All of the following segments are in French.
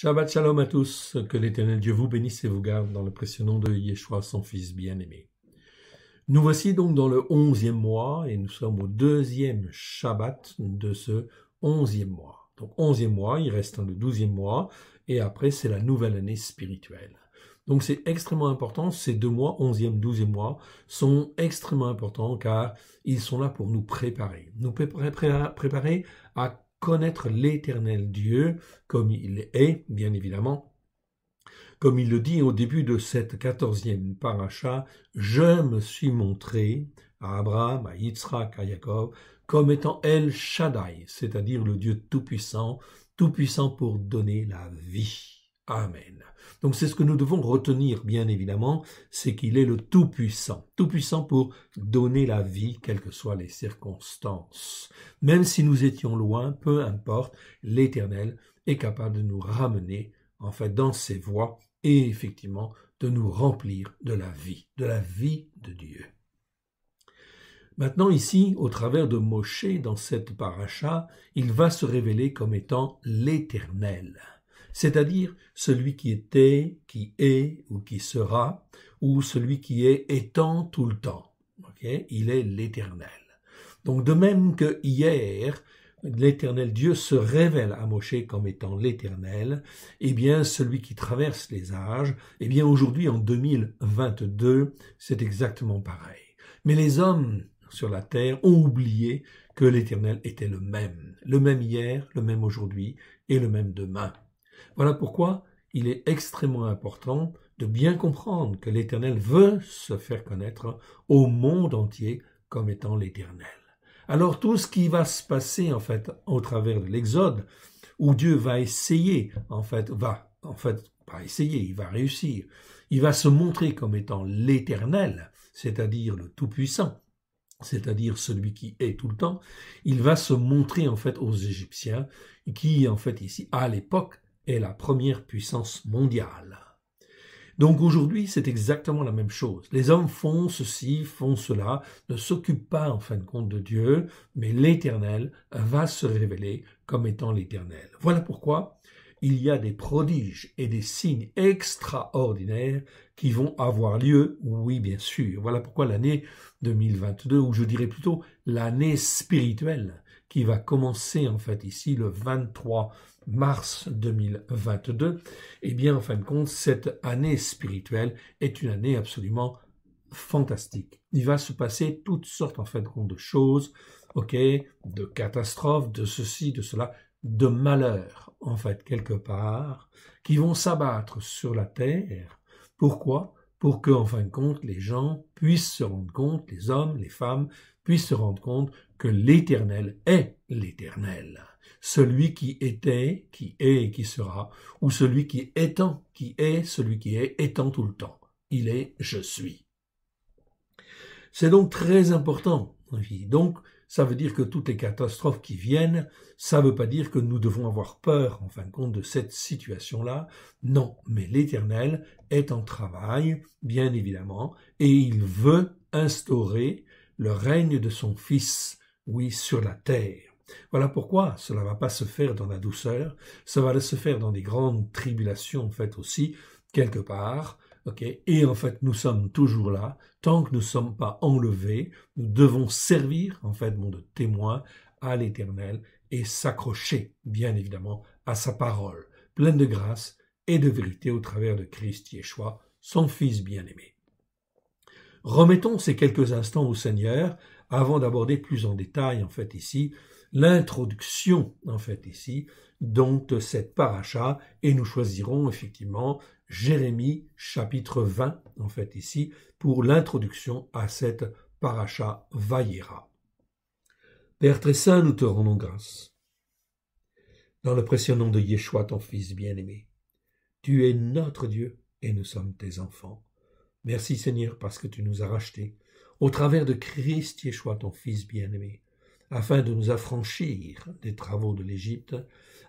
Shabbat Shalom à tous, que l'Éternel Dieu vous bénisse et vous garde dans le précieux nom de Yeshua, son Fils bien-aimé. Nous voici donc dans le 11e mois et nous sommes au 2e Shabbat de ce 11e mois. Donc 11e mois, il reste le 12e mois et après c'est la nouvelle année spirituelle. Donc c'est extrêmement important, ces 2 mois, 11e, 12e mois, sont extrêmement importants car ils sont là pour nous préparer à connaître l'Éternel Dieu comme il est, bien évidemment. Comme il le dit au début de cette 14e paracha, je me suis montré à Abraham, à Yitzhak, à Jacob, comme étant El Shaddai, c'est-à-dire le Dieu tout-puissant pour donner la vie. Amen. Donc c'est ce que nous devons retenir, bien évidemment, c'est qu'il est le tout-puissant pour donner la vie, quelles que soient les circonstances. Même si nous étions loin, peu importe, l'Éternel est capable de nous ramener, en fait, dans ses voies et effectivement de nous remplir de la vie de Dieu. Maintenant ici, au travers de Moshe, dans cette paracha, il va se révéler comme étant l'Éternel, c'est-à-dire celui qui était, qui est ou qui sera, ou celui qui est étant tout le temps. Okay? Il est l'Éternel. Donc de même que hier, l'Éternel Dieu se révèle à Moshe comme étant l'Éternel, eh bien celui qui traverse les âges, eh bien aujourd'hui en 2022, c'est exactement pareil. Mais les hommes sur la terre ont oublié que l'Éternel était le même hier, le même aujourd'hui et le même demain. Voilà pourquoi il est extrêmement important de bien comprendre que l'Éternel veut se faire connaître au monde entier comme étant l'Éternel. Alors tout ce qui va se passer en fait au travers de l'Exode, où Dieu va essayer, il va réussir, il va se montrer comme étant l'Éternel, c'est-à-dire le Tout-Puissant, c'est-à-dire celui qui est tout le temps, il va se montrer en fait aux Égyptiens, qui en fait ici, à l'époque, est la première puissance mondiale. Donc aujourd'hui, c'est exactement la même chose. Les hommes font ceci, font cela, ne s'occupent pas en fin de compte de Dieu, mais l'Éternel va se révéler comme étant l'Éternel. Voilà pourquoi il y a des prodiges et des signes extraordinaires qui vont avoir lieu, oui bien sûr. Voilà pourquoi l'année 2022, ou je dirais plutôt l'année spirituelle, qui va commencer en fait ici le 23 mars 2022, eh bien en fin de compte, cette année spirituelle est une année absolument fantastique. Il va se passer toutes sortes en fin de compte de choses, de catastrophes, de ceci, de cela, de malheurs en fait quelque part, qui vont s'abattre sur la terre. Pourquoi ? Pour que en fin de compte les gens puissent se rendre compte, les hommes, les femmes puissent se rendre compte que l'Éternel est l'Éternel. Celui qui était, qui est et qui sera, ou celui qui étant, qui est, celui qui est étant tout le temps. Il est, je suis. C'est donc très important. Donc, ça veut dire que toutes les catastrophes qui viennent, ça ne veut pas dire que nous devons avoir peur, en fin de compte, de cette situation-là. Non, mais l'Éternel est en travail, bien évidemment, et il veut instaurer le règne de son Fils, oui, sur la terre. Voilà pourquoi cela ne va pas se faire dans la douceur, ça va se faire dans des grandes tribulations, en fait, aussi, quelque part. Et en fait, nous sommes toujours là. Tant que nous ne sommes pas enlevés, nous devons servir, en fait, de témoin à l'Éternel et s'accrocher, bien évidemment, à sa parole, pleine de grâce et de vérité au travers de Christ Yeshua, son Fils bien-aimé. Remettons ces quelques instants au Seigneur avant d'aborder plus en détail, en fait, ici, l'introduction, en fait, ici, donc de cette paracha, et nous choisirons effectivement Jérémie chapitre 20, en fait, ici, pour l'introduction à cette paracha Vayera. Père très saint, nous te rendons grâce. Dans le précieux nom de Yeshua, ton Fils bien-aimé, tu es notre Dieu et nous sommes tes enfants. Merci Seigneur parce que tu nous as rachetés au travers de Christ Yeshua, ton Fils bien-aimé, afin de nous affranchir des travaux de l'Égypte,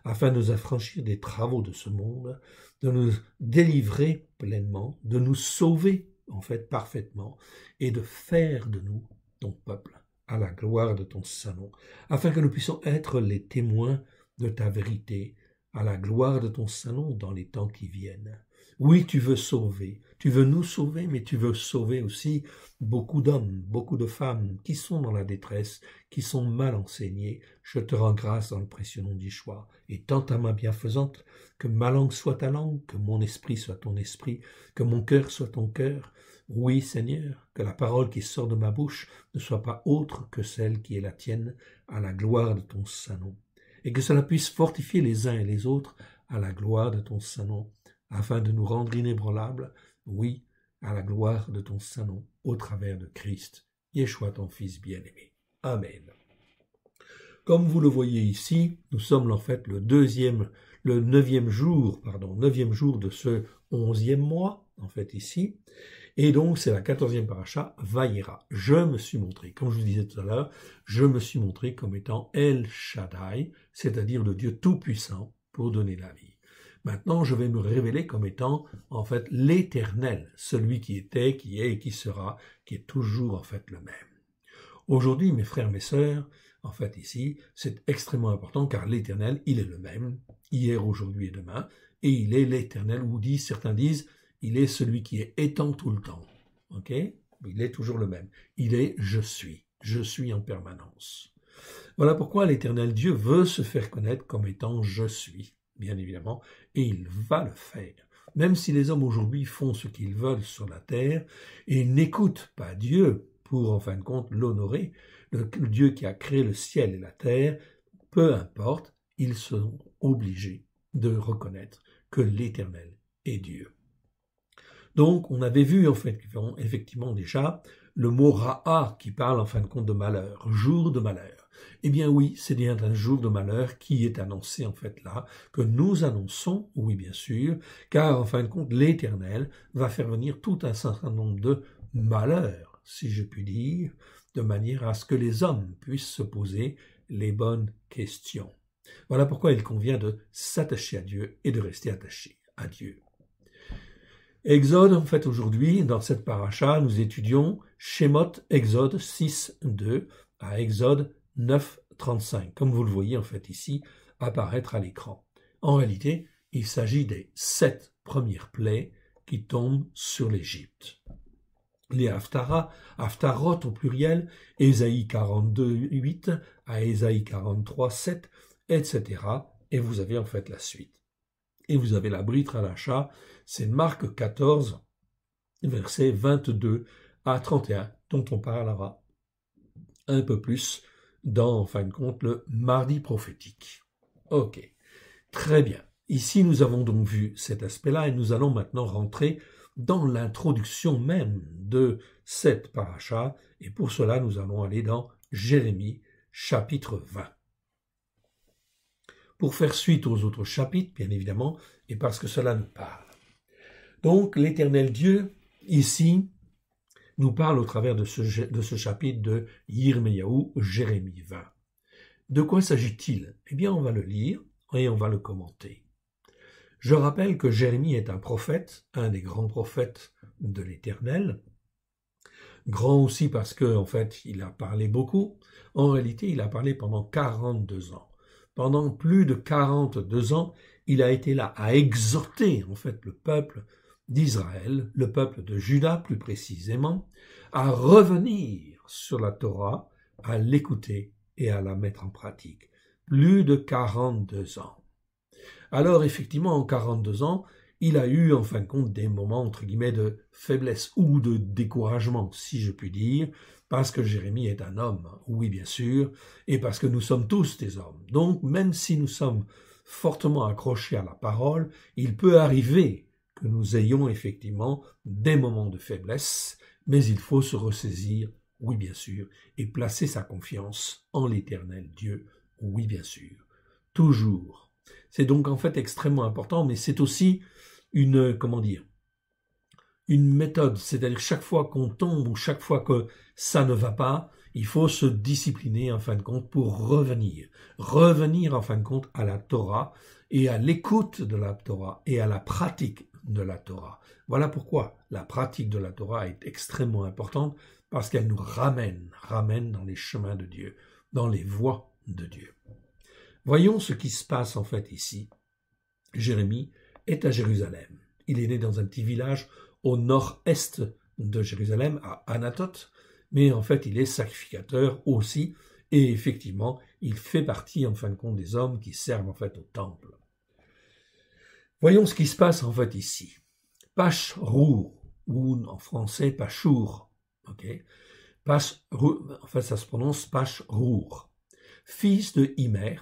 afin de nous affranchir des travaux de ce monde, de nous délivrer pleinement, de nous sauver en fait parfaitement et de faire de nous ton peuple à la gloire de ton Saint-Nom, afin que nous puissions être les témoins de ta vérité, à la gloire de ton Saint-Nom dans les temps qui viennent. Oui, tu veux sauver, tu veux nous sauver, mais tu veux sauver aussi beaucoup d'hommes, beaucoup de femmes qui sont dans la détresse, qui sont mal enseignés. Je te rends grâce dans le précieux nom d'Yeshua. Et tends ta main bienfaisante, que ma langue soit ta langue, que mon esprit soit ton esprit, que mon cœur soit ton cœur. Oui, Seigneur, que la parole qui sort de ma bouche ne soit pas autre que celle qui est la tienne, à la gloire de ton Saint-Nom. Et que cela puisse fortifier les uns et les autres à la gloire de ton Saint-Nom, afin de nous rendre inébranlables, oui, à la gloire de ton Saint-Nom, au travers de Christ, Yeshua ton Fils bien-aimé. Amen. Comme vous le voyez ici, nous sommes en fait le neuvième jour de ce 11e mois, en fait ici, et donc c'est la 14e paracha, Vayera. Je me suis montré, comme je vous disais tout à l'heure, je me suis montré comme étant El Shaddai, c'est-à-dire le Dieu Tout-Puissant, pour donner la vie. Maintenant, je vais me révéler comme étant, en fait, l'Éternel, celui qui était, qui est et qui sera, qui est toujours, en fait, le même. Aujourd'hui, mes frères, mes sœurs, en fait, ici, c'est extrêmement important, car l'Éternel, il est le même, hier, aujourd'hui et demain, et il est l'Éternel, ou certains disent, il est celui qui est étant tout le temps. Ok? Il est toujours le même. Il est je suis en permanence. Voilà pourquoi l'Éternel Dieu veut se faire connaître comme étant je suis, bien évidemment, et il va le faire. Même si les hommes aujourd'hui font ce qu'ils veulent sur la terre et n'écoutent pas Dieu pour, en fin de compte, l'honorer, le Dieu qui a créé le ciel et la terre, peu importe, ils seront obligés de reconnaître que l'Éternel est Dieu. Donc, on avait vu, en fait, effectivement déjà, le mot Ra'a qui parle, en fin de compte, de malheur, jour de malheur. Eh bien oui, c'est bien un jour de malheur qui est annoncé, en fait, là, que nous annonçons, oui, bien sûr, car, en fin de compte, l'Éternel va faire venir tout un certain nombre de malheurs, si je puis dire, de manière à ce que les hommes puissent se poser les bonnes questions. Voilà pourquoi il convient de s'attacher à Dieu et de rester attaché à Dieu. Exode, en fait, aujourd'hui, dans cette paracha, nous étudions Shemot, Exode 6.2 à Exode 9.35, comme vous le voyez, en fait, ici, apparaître à l'écran. En réalité, il s'agit des 7 premières plaies qui tombent sur l'Égypte. Les Haftarot au pluriel, Ésaïe 42.8 à Ésaïe 43.7, etc. Et vous avez en fait la suite. Et vous avez la Brit Halacha, c'est Marc 14, versets 22 à 31, dont on parlera un peu plus dans, en fin de compte, le mardi prophétique. Ok, très bien. Ici, nous avons donc vu cet aspect-là et nous allons maintenant rentrer dans l'introduction même de cette paracha. Et pour cela, nous allons aller dans Jérémie, chapitre 20. Pour faire suite aux autres chapitres, bien évidemment, et parce que cela nous parle. Donc, l'Éternel Dieu, ici, nous parle au travers de ce chapitre de Yirmiyahu, Jérémie 20. De quoi s'agit-il? Eh bien, on va le lire et on va le commenter. Je rappelle que Jérémie est un prophète, un des grands prophètes de l'Éternel, grand aussi parce que, en fait, il a parlé beaucoup. En réalité, il a parlé pendant 42 ans. Pendant plus de 42 ans, il a été là à exhorter, en fait, le peuple d'Israël, le peuple de Juda plus précisément, à revenir sur la Torah, à l'écouter et à la mettre en pratique. Plus de 42 ans. Alors, effectivement, en 42 ans, il a eu, en fin de compte, des moments, entre guillemets, de faiblesse ou de découragement, si je puis dire, parce que Jérémie est un homme, oui, bien sûr, et parce que nous sommes tous des hommes. Donc, même si nous sommes fortement accrochés à la parole, il peut arriver que nous ayons effectivement des moments de faiblesse, mais il faut se ressaisir, oui, bien sûr, et placer sa confiance en l'Éternel Dieu, oui, bien sûr, toujours. C'est donc en fait extrêmement important, mais c'est aussi une méthode, c'est-à-dire chaque fois qu'on tombe ou chaque fois que ça ne va pas, il faut se discipliner en fin de compte pour revenir en fin de compte à la Torah et à l'écoute de la Torah et à la pratique de la Torah. Voilà pourquoi la pratique de la Torah est extrêmement importante, parce qu'elle nous ramène dans les chemins de Dieu, dans les voies de Dieu. Voyons ce qui se passe en fait ici Jérémie est à Jérusalem. Il est né dans un petit village au nord-est de Jérusalem, à Anatoth, mais en fait il est sacrificateur aussi, et effectivement il fait partie en fin de compte des hommes qui servent en fait au temple. Voyons ce qui se passe en fait ici. Pashrour, ou en français Pashur, ok. En fait ça se prononce Pashrour, fils de Immer,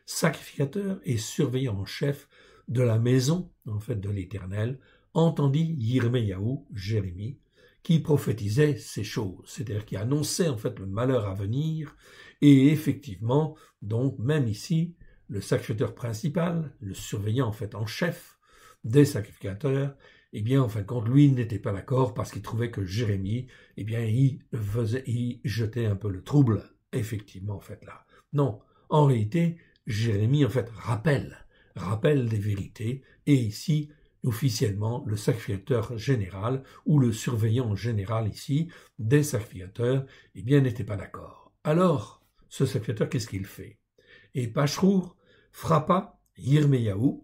sacrificateur et surveillant en chef de la maison en fait de l'Éternel, entendit Yirmeyahu, Jérémie, qui prophétisait ces choses, c'est-à-dire qui annonçait en fait le malheur à venir, et effectivement, donc même ici, le sacrificateur principal, le surveillant en fait en chef des sacrificateurs, eh bien en fin de compte, lui n'était pas d'accord parce qu'il trouvait que Jérémie, eh bien il jetait un peu le trouble, effectivement en fait là. Non, en réalité, Jérémie en fait rappelle des vérités, et ici, officiellement, le sacrificateur général, ou le surveillant général ici, des sacrificateurs, eh bien, n'était pas d'accord. Alors, ce sacrificateur, qu'est-ce qu'il fait? Et Pashrour frappa Yirmeyahu,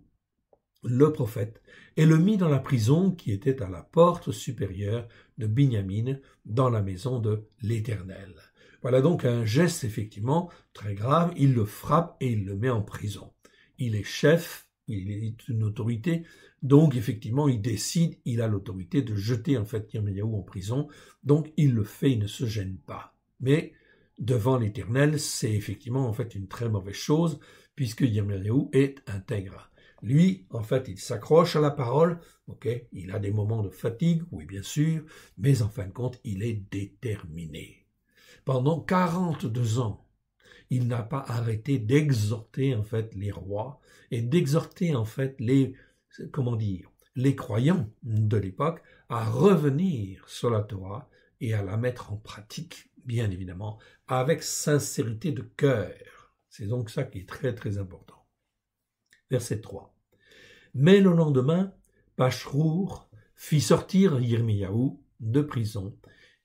le prophète, et le mit dans la prison qui était à la porte supérieure de Binyamin, dans la maison de l'Éternel. Voilà donc un geste effectivement très grave, il le frappe et il le met en prison. Il est chef, il est une autorité, donc effectivement il décide, il a l'autorité de jeter en fait Yirmeyahu en prison, donc il le fait, il ne se gêne pas. Mais devant l'Éternel, c'est effectivement en fait une très mauvaise chose, puisque Yirmeyahu est intègre. Lui, en fait, il s'accroche à la parole, ok, il a des moments de fatigue, oui bien sûr, mais en fin de compte, il est déterminé. Pendant 42 ans, il n'a pas arrêté d'exhorter en fait les rois et d'exhorter en fait les croyants de l'époque à revenir sur la Torah et à la mettre en pratique, bien évidemment, avec sincérité de cœur. C'est donc ça qui est très très important. Verset 3. Mais le lendemain, Pashrour fit sortir Yirmeyahu de prison,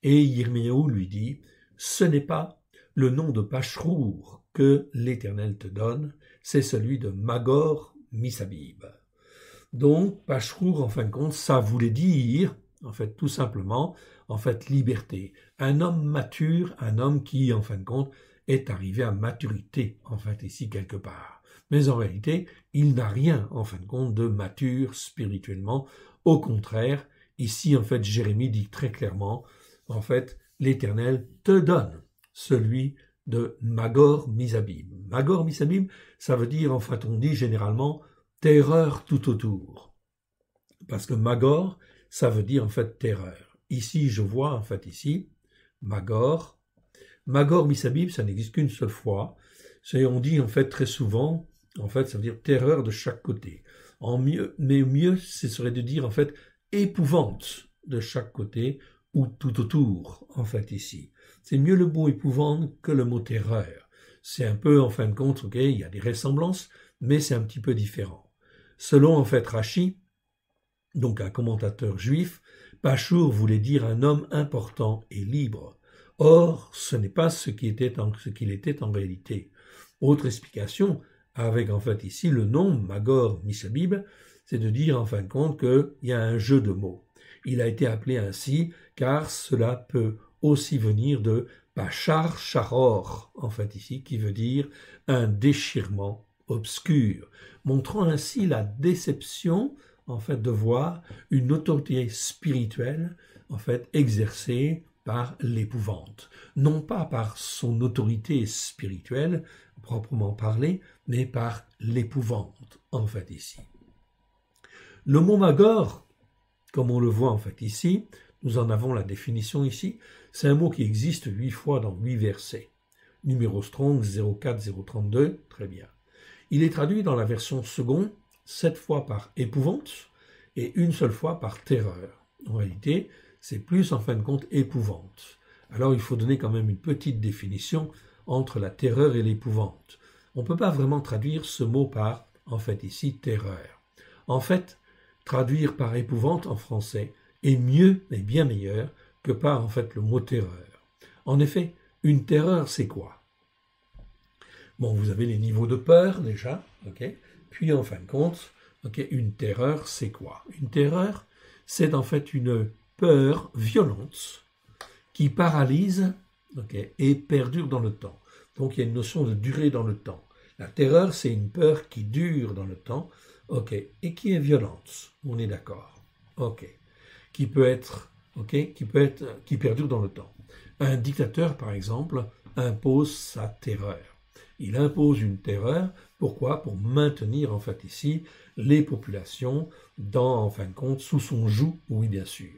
et Yirmeyahu lui dit, « Ce n'est pas le nom de Pashrour que l'Éternel te donne, c'est celui de Magor Misabib. » Donc, Pashrour, en fin de compte, ça voulait dire, en fait, tout simplement, en fait, liberté. Un homme mature, un homme qui, en fin de compte, est arrivé à maturité, en fait, ici, quelque part. Mais en réalité, il n'a rien, en fin de compte, de mature spirituellement. Au contraire, ici, en fait, Jérémie dit très clairement, en fait, l'Éternel te donne celui de Magor Misabib. Magor Misabib, ça veut dire, en fait, on dit généralement, terreur tout autour. Parce que Magor, ça veut dire, en fait, terreur. Ici, je vois, en fait, ici, Magor. Magor Misabib, ça n'existe qu'une seule fois. On dit, en fait, très souvent, en fait, ça veut dire terreur de chaque côté. Mais mieux, ce serait de dire, en fait, épouvante de chaque côté ou tout autour, en fait, ici. C'est mieux le mot épouvante que le mot terreur. C'est un peu, en fin de compte, ok, il y a des ressemblances, mais c'est un petit peu différent. Selon, en fait, Rashi, donc un commentateur juif, Pashur voulait dire un homme important et libre. Or, ce n'est pas ce qu'il était en réalité. Autre explication, avec en fait ici le nom Magor Misabib, c'est de dire en fin de compte qu'il y a un jeu de mots. Il a été appelé ainsi car cela peut aussi venir de Pachar Charor, en fait ici, qui veut dire un déchirement obscur, montrant ainsi la déception en fait de voir une autorité spirituelle en fait exercée par l'épouvante, non pas par son autorité spirituelle proprement parlée, mais par l'épouvante en fait ici. Le mot Magor, comme on le voit en fait ici, nous en avons la définition ici, c'est un mot qui existe 8 fois dans 8 versets. Numéro Strong 04032, très bien. Il est traduit dans la version seconde 7 fois par épouvante et une seule fois par terreur. En réalité, c'est plus en fin de compte épouvante. Alors il faut donner quand même une petite définition entre la terreur et l'épouvante. On ne peut pas vraiment traduire ce mot par, en fait ici, terreur. En fait, traduire par épouvante en français est mieux et bien meilleur que par, en fait, le mot terreur. En effet, une terreur, c'est quoi? Bon, vous avez les niveaux de peur déjà, ok? Puis en fin de compte, Ok, une terreur, c'est quoi? Une terreur, c'est en fait une peur violente qui paralyse, ok, et perdure dans le temps. Donc il y a une notion de durée dans le temps. La terreur, c'est une peur qui dure dans le temps, ok, et qui est violente. On est d'accord, ok, qui peut être, ok, qui perdure dans le temps. Un dictateur, par exemple, impose sa terreur. Il impose une terreur. Pourquoi? Pour maintenir en fait ici les populations dans, en fin de compte, sous son joug, oui bien sûr.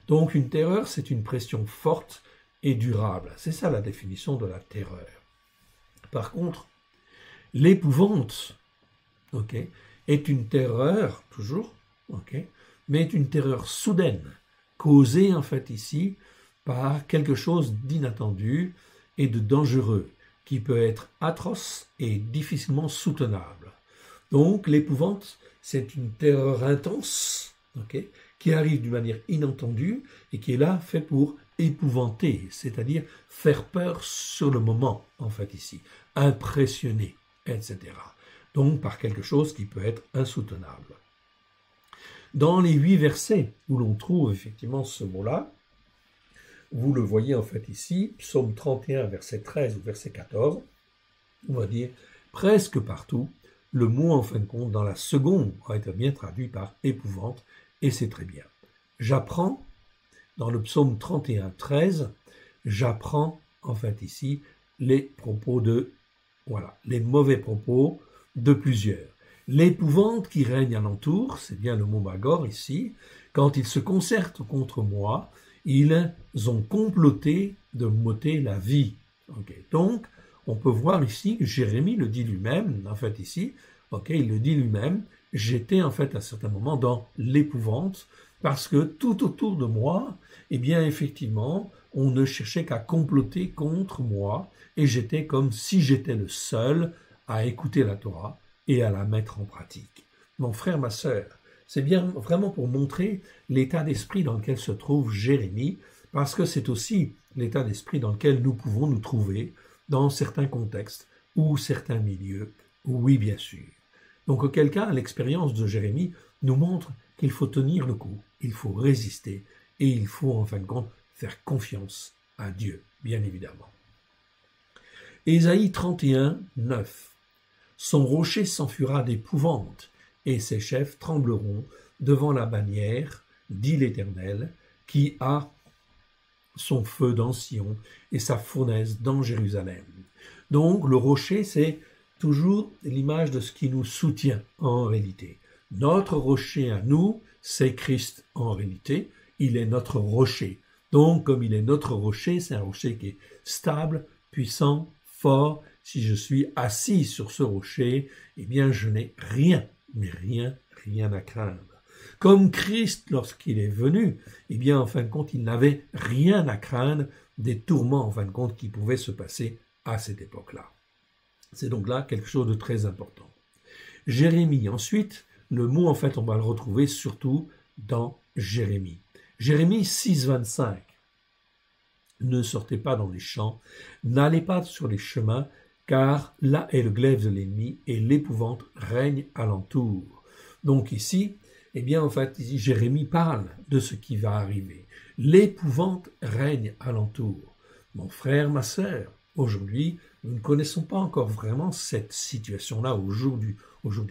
Donc une terreur, c'est une pression forte et durable. C'est ça la définition de la terreur. Par contre, l'épouvante, ok, est une terreur, toujours, ok, mais est une terreur soudaine, causée en fait ici par quelque chose d'inattendu et de dangereux, qui peut être atroce et difficilement soutenable. Donc l'épouvante, c'est une terreur intense, ok, qui arrive d'une manière inattendue et qui est là fait pour épouvanter, c'est-à-dire faire peur sur le moment, en fait ici, impressionner, etc. Donc par quelque chose qui peut être insoutenable. Dans les 8 versets où l'on trouve effectivement ce mot-là, vous le voyez en fait ici, psaume 31, verset 13 ou verset 14, on va dire presque partout, le mot en fin de compte dans la seconde va être bien traduit par épouvante, et c'est très bien. J'apprends, dans le psaume 31, 13, j'apprends en fait ici les propos de, voilà, les mauvais propos de plusieurs. L'épouvante qui règne alentour, c'est bien le mot magor ici, quand ils se concertent contre moi, ils ont comploté de m'ôter la vie. Okay. Donc, on peut voir ici que Jérémie le dit lui-même, en fait ici, okay, il le dit lui-même, j'étais en fait à certains moments dans l'épouvante, parce que tout autour de moi, eh bien effectivement, on ne cherchait qu'à comploter contre moi, et j'étais comme si j'étais le seul à écouter la Torah et à la mettre en pratique. Mon frère, ma sœur, c'est bien vraiment pour montrer l'état d'esprit dans lequel se trouve Jérémie, parce que c'est aussi l'état d'esprit dans lequel nous pouvons nous trouver dans certains contextes ou certains milieux, oui bien sûr. Donc auquel cas, l'expérience de Jérémie nous montre qu'il faut tenir le coup, il faut résister et il faut en fin de compte faire confiance à Dieu, bien évidemment. Ésaïe 31, 9. Son rocher s'enfuira d'épouvante et ses chefs trembleront devant la bannière, dit l'Éternel, qui a son feu dans Sion et sa fournaise dans Jérusalem. Donc le rocher, c'est toujours l'image de ce qui nous soutient en réalité. Notre rocher à nous, c'est Christ en réalité, il est notre rocher. Donc comme il est notre rocher, c'est un rocher qui est stable, puissant, fort. Si je suis assis sur ce rocher, eh bien je n'ai rien, mais rien à craindre. Comme Christ, lorsqu'il est venu, eh bien en fin de compte, il n'avait rien à craindre des tourments, en fin de compte, qui pouvaient se passer à cette époque-là. C'est donc là quelque chose de très important. Jérémie, ensuite, le mot, en fait, on va le retrouver surtout dans Jérémie. Jérémie 6, 25. Ne sortez pas dans les champs, n'allez pas sur les chemins, car là est le glaive de l'ennemi et l'épouvante règne alentour. Donc ici, eh bien en fait, ici, Jérémie parle de ce qui va arriver. L'épouvante règne alentour. Mon frère, ma sœur, aujourd'hui, nous ne connaissons pas encore vraiment cette situation-là aujourd'hui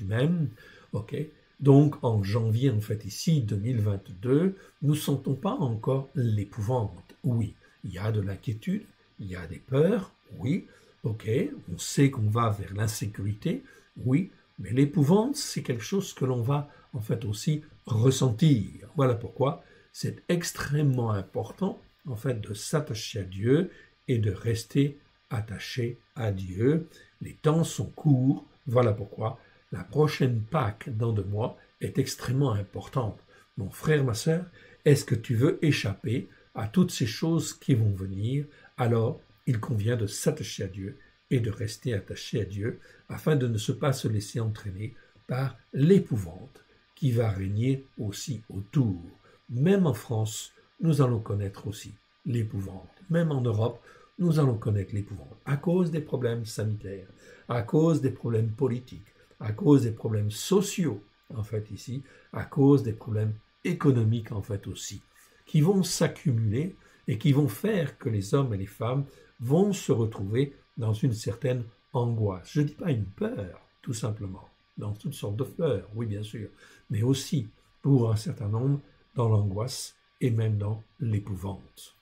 même, ok? Donc en janvier, en fait, ici, 2022, nous ne sentons pas encore l'épouvante. Oui, il y a de l'inquiétude, il y a des peurs, oui, ok, on sait qu'on va vers l'insécurité, oui, mais l'épouvante, c'est quelque chose que l'on va en fait aussi ressentir. Voilà pourquoi c'est extrêmement important en fait de s'attacher à Dieu et de rester attaché à Dieu. Les temps sont courts, voilà pourquoi la prochaine Pâques dans 2 mois est extrêmement importante. Mon frère, ma sœur, est-ce que tu veux échapper à toutes ces choses qui vont venir? Alors, il convient de s'attacher à Dieu et de rester attaché à Dieu afin de ne pas se laisser entraîner par l'épouvante qui va régner aussi autour. Même en France, nous allons connaître aussi l'épouvante. Même en Europe, nous allons connaître l'épouvante à cause des problèmes sanitaires, à cause des problèmes politiques, à cause des problèmes sociaux. en fait, ici, à cause des problèmes économiques, en fait, aussi, qui vont s'accumuler et qui vont faire que les hommes et les femmes vont se retrouver dans une certaine angoisse. Je ne dis pas une peur, tout simplement, dans toutes sortes de peurs, oui, bien sûr, mais aussi, pour un certain nombre, dans l'angoisse et même dans l'épouvante.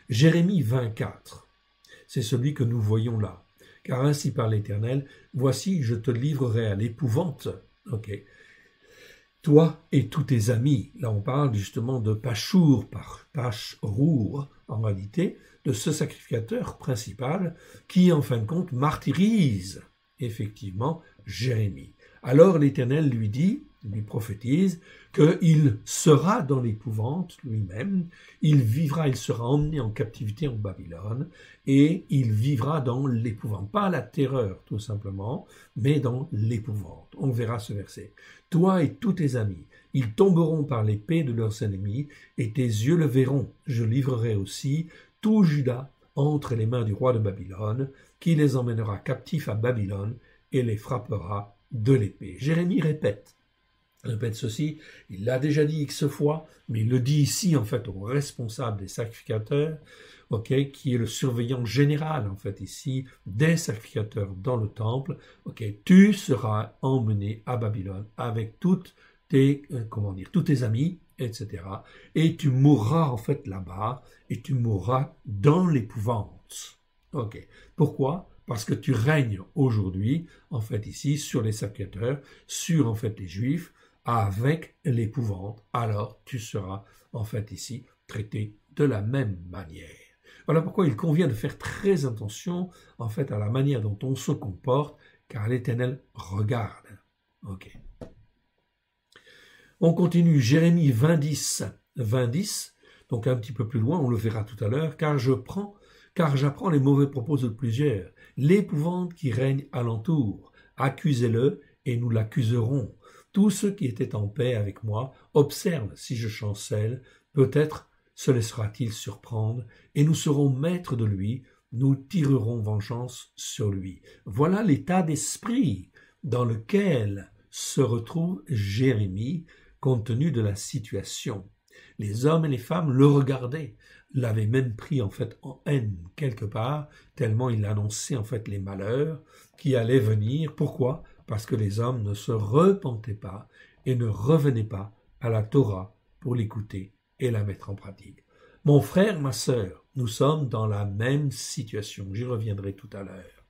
Jérémie 24, c'est celui que nous voyons là. Car ainsi parle l'Éternel, voici, je te livrerai à l'épouvante, toi et tous tes amis. Là, on parle justement de Pachour, Pachrour, en réalité, de ce sacrificateur principal qui, en fin de compte, martyrise effectivement Jérémie. Alors l'Éternel lui dit, lui prophétise, qu'il sera dans l'épouvante lui-même, il vivra, il sera emmené en captivité en Babylone, et il vivra dans l'épouvante. Pas la terreur, tout simplement, mais dans l'épouvante. On verra ce verset. Toi et tous tes amis, ils tomberont par l'épée de leurs ennemis, et tes yeux le verront. Je livrerai aussi tout Juda entre les mains du roi de Babylone, qui les emmènera captifs à Babylone, et les frappera de l'épée. Jérémie répète ceci, il l'a déjà dit X fois, mais il le dit ici en fait au responsable des sacrificateurs, qui est le surveillant général en fait ici des sacrificateurs dans le temple. Tu seras emmené à Babylone avec toutes tes tous tes amis, etc. Et tu mourras en fait là-bas et tu mourras dans l'épouvante. Pourquoi? Parce que tu règnes aujourd'hui, en fait, ici, sur les sacrificateurs, sur, en fait, les Juifs, avec l'épouvante. Alors, tu seras, en fait, ici, traité de la même manière. Voilà pourquoi il convient de faire très attention, en fait, à la manière dont on se comporte, car l'Éternel regarde. On continue, Jérémie 20, 10, donc un petit peu plus loin, on le verra tout à l'heure, car j'apprends les mauvais propos de plusieurs, l'épouvante qui règne alentour. Accusez-le et nous l'accuserons. Tous ceux qui étaient en paix avec moi observent si je chancelle, peut-être se laissera-t-il surprendre, et nous serons maîtres de lui, nous tirerons vengeance sur lui. Voilà l'état d'esprit dans lequel se retrouve Jérémie, compte tenu de la situation. Les hommes et les femmes le regardaient, l'avaient même pris en fait en haine quelque part, tellement il annonçait en fait les malheurs qui allaient venir. Pourquoi? Parce que les hommes ne se repentaient pas et ne revenaient pas à la Torah pour l'écouter et la mettre en pratique. Mon frère, ma sœur, nous sommes dans la même situation, j'y reviendrai tout à l'heure.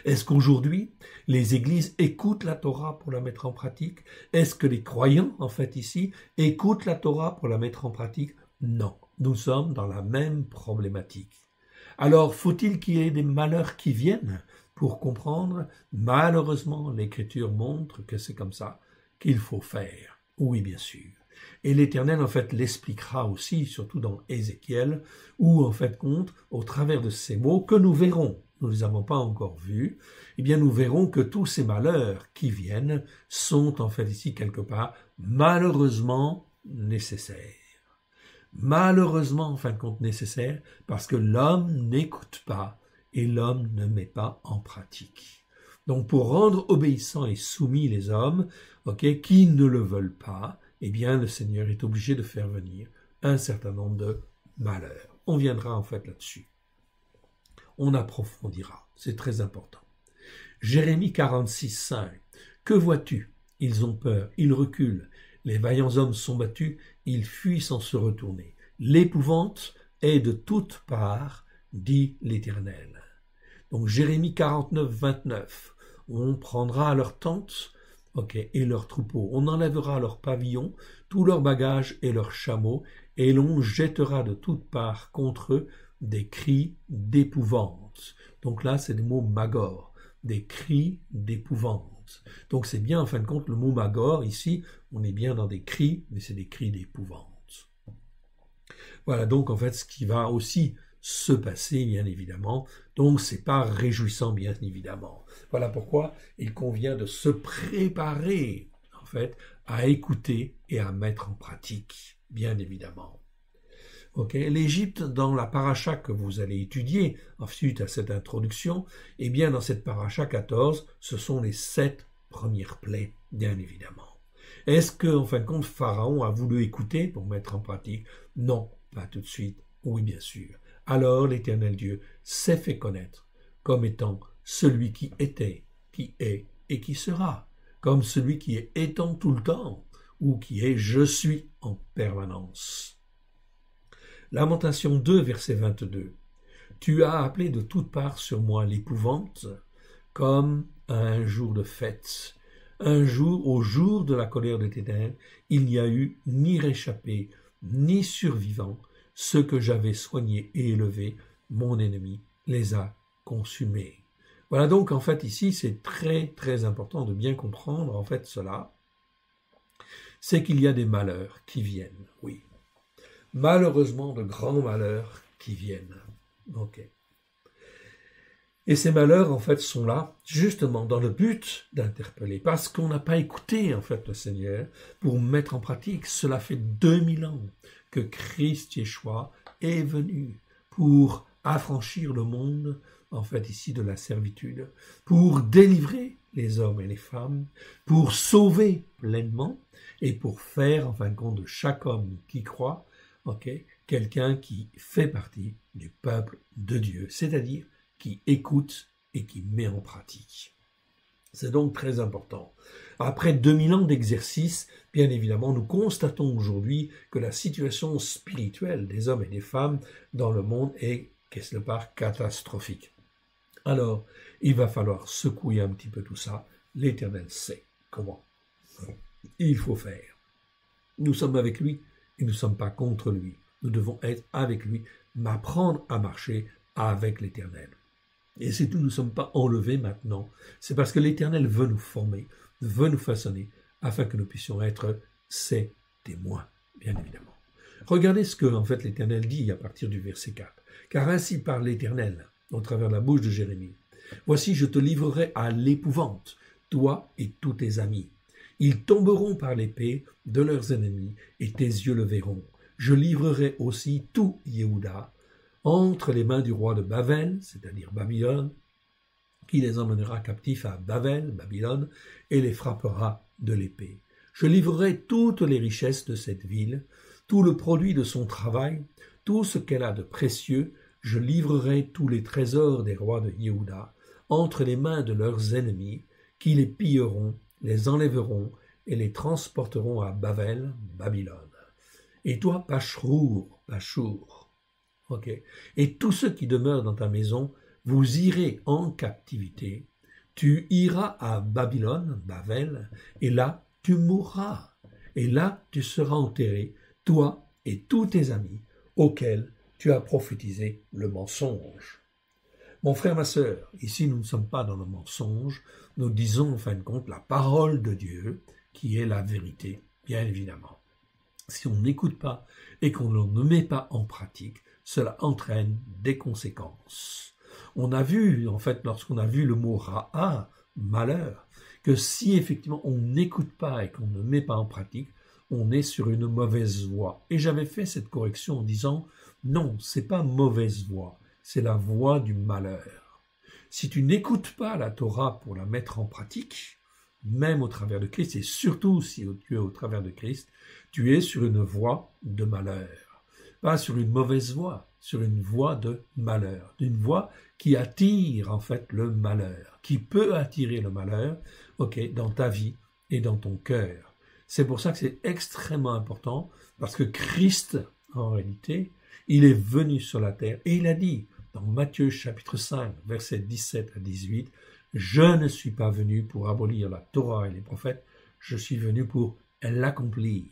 Est-ce qu'aujourd'hui, les églises écoutent la Torah pour la mettre en pratique? Est-ce que les croyants, en fait, ici, écoutent la Torah pour la mettre en pratique? Non, nous sommes dans la même problématique. Alors, faut-il qu'il y ait des malheurs qui viennent pour comprendre? Malheureusement, l'Écriture montre que c'est comme ça qu'il faut faire. Oui, bien sûr. Et l'Éternel, en fait, l'expliquera aussi, surtout dans Ézéchiel, où, en fait, au travers de ces mots que nous verrons, nous ne les avons pas encore vus, eh bien nous verrons que tous ces malheurs qui viennent sont en fait ici quelque part malheureusement nécessaires. Malheureusement en fin de compte nécessaires parce que l'homme n'écoute pas et l'homme ne met pas en pratique. Donc pour rendre obéissants et soumis les hommes, qui ne le veulent pas, eh bien le Seigneur est obligé de faire venir un certain nombre de malheurs. On viendra en fait là-dessus. On approfondira, c'est très important. Jérémie 46, 5. Que vois-tu? Ils ont peur, ils reculent. Les vaillants hommes sont battus, ils fuient sans se retourner. L'épouvante est de toutes parts, dit l'Éternel. Donc Jérémie 49, 29. On prendra leurs tentes et leurs troupeaux. On enlèvera leurs pavillons, tous leurs bagages et leurs chameaux, et l'on jettera de toutes parts contre eux des cris d'épouvante. Donc là, c'est le mot magor, des cris d'épouvante. Donc c'est bien, en fin de compte, le mot magor, ici, on est bien dans des cris, mais c'est des cris d'épouvante. Voilà donc, en fait, ce qui va aussi se passer, bien évidemment. Donc, c'est pas réjouissant, bien évidemment. Voilà pourquoi il convient de se préparer, en fait, à écouter et à mettre en pratique, bien évidemment. L'Égypte, dans la paracha que vous allez étudier, suite à cette introduction, eh bien, dans cette paracha 14, ce sont les 7 première plaie, bien évidemment. Est-ce que, en fin de compte, Pharaon a voulu écouter pour mettre en pratique? Non, pas tout de suite. Oui, bien sûr. Alors l'Éternel Dieu s'est fait connaître comme étant celui qui était, qui est et qui sera, comme celui qui est étant tout le temps, ou qui est je suis en permanence. Lamentation 2, verset 22. Tu as appelé de toutes parts sur moi l'épouvante, comme à un jour de fête. Un jour, au jour de la colère de l'Éternel, il n'y a eu ni réchappé, ni survivant. Ceux que j'avais soignés et élevés, mon ennemi les a consumés. Voilà donc, en fait, ici, c'est très, très important de bien comprendre, en fait, cela. C'est qu'il y a des malheurs qui viennent, oui. Malheureusement, de grands malheurs qui viennent. Ok. Et ces malheurs, en fait, sont là justement dans le but d'interpeller, parce qu'on n'a pas écouté, en fait, le Seigneur pour mettre en pratique. Cela fait 2000 ans que Christ Yeshua est venu pour affranchir le monde, en fait, ici, de la servitude, pour délivrer les hommes et les femmes, pour sauver pleinement et pour faire, en fin de compte, de chaque homme qui croit, quelqu'un qui fait partie du peuple de Dieu, c'est-à-dire qui écoute et qui met en pratique. C'est donc très important. Après 2000 ans d'exercice, bien évidemment, nous constatons aujourd'hui que la situation spirituelle des hommes et des femmes dans le monde est, quelque part, catastrophique. Alors, il va falloir secouer un petit peu tout ça. L'Éternel sait comment il faut faire. Nous sommes avec lui et nous ne sommes pas contre lui. Nous devons être avec lui, m'apprendre à marcher avec l'Éternel. Et si nous ne sommes pas enlevés maintenant, c'est parce que l'Éternel veut nous former, veut nous façonner, afin que nous puissions être ses témoins, bien évidemment. Regardez ce que, en fait, l'Éternel dit à partir du verset 4. « Car ainsi parle l'Éternel, au travers de la bouche de Jérémie. Voici, je te livrerai à l'épouvante, toi et tous tes amis. Ils tomberont par l'épée de leurs ennemis, et tes yeux le verront. Je livrerai aussi tout Yehuda entre les mains du roi de Bavel, c'est-à-dire Babylone, qui les emmènera captifs à Bavel, Babylone, et les frappera de l'épée. Je livrerai toutes les richesses de cette ville, tout le produit de son travail, tout ce qu'elle a de précieux, je livrerai tous les trésors des rois de Yehuda entre les mains de leurs ennemis, qui les pilleront, les enlèveront et les transporteront à Bavel, Babylone. Et toi, Pachrour, et tous ceux qui demeurent dans ta maison, vous irez en captivité. Tu iras à Babylone, Bavel, et là tu mourras. Et là tu seras enterré, toi et tous tes amis, auxquels tu as prophétisé le mensonge. Mon frère, ma sœur, ici nous ne sommes pas dans le mensonge, nous disons en fin de compte la parole de Dieu, qui est la vérité, bien évidemment. Si on n'écoute pas et qu'on ne met pas en pratique, cela entraîne des conséquences. On a vu, en fait, lorsqu'on a vu le mot ra'a, malheur, que si effectivement on n'écoute pas et qu'on ne met pas en pratique, on est sur une mauvaise voie. Et j'avais fait cette correction en disant, non, c'est pas mauvaise voie, c'est la voie du malheur. Si tu n'écoutes pas la Torah pour la mettre en pratique, même au travers de Christ, et surtout si tu es au travers de Christ, tu es sur une voie de malheur. Pas sur une mauvaise voie, sur une voie de malheur, d'une voie qui attire en fait le malheur, qui peut attirer le malheur, dans ta vie et dans ton cœur. C'est pour ça que c'est extrêmement important, parce que Christ, en réalité, il est venu sur la terre et il a dit dans Matthieu chapitre 5, versets 17 à 18, « Je ne suis pas venu pour abolir la Torah et les prophètes, je suis venu pour l'accomplir. »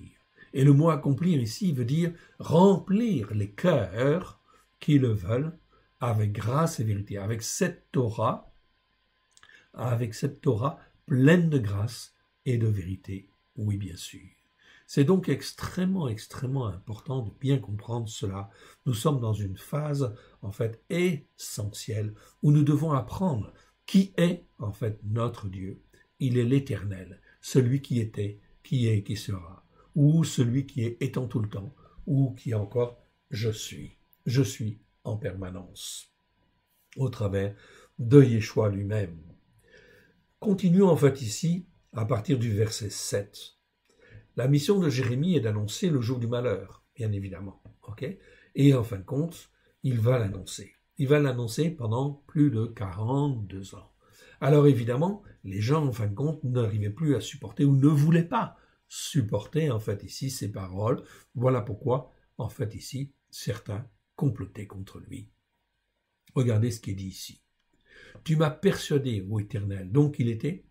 Et le mot accomplir ici veut dire remplir les cœurs qui le veulent avec grâce et vérité, avec cette Torah pleine de grâce et de vérité. Oui, bien sûr. C'est donc extrêmement, extrêmement important de bien comprendre cela. Nous sommes dans une phase, en fait, essentielle où nous devons apprendre qui est, en fait, notre Dieu. Il est l'Éternel, celui qui était, qui est et qui sera. Ou celui qui est étant tout le temps, ou qui est encore je suis en permanence, au travers de Yeshua lui-même. Continuons en fait ici à partir du verset 7. La mission de Jérémie est d'annoncer le jour du malheur, bien évidemment. Okay? Et en fin de compte, il va l'annoncer. Il va l'annoncer pendant plus de 42 ans. Alors évidemment, les gens, en fin de compte, n'arrivaient plus à supporter ou ne voulaient pas supporter, en fait, ici, ces paroles. Voilà pourquoi, en fait, ici, certains complotaient contre lui. Regardez ce qui est dit ici. Tu m'as persuadé, ô Éternel. Donc il était.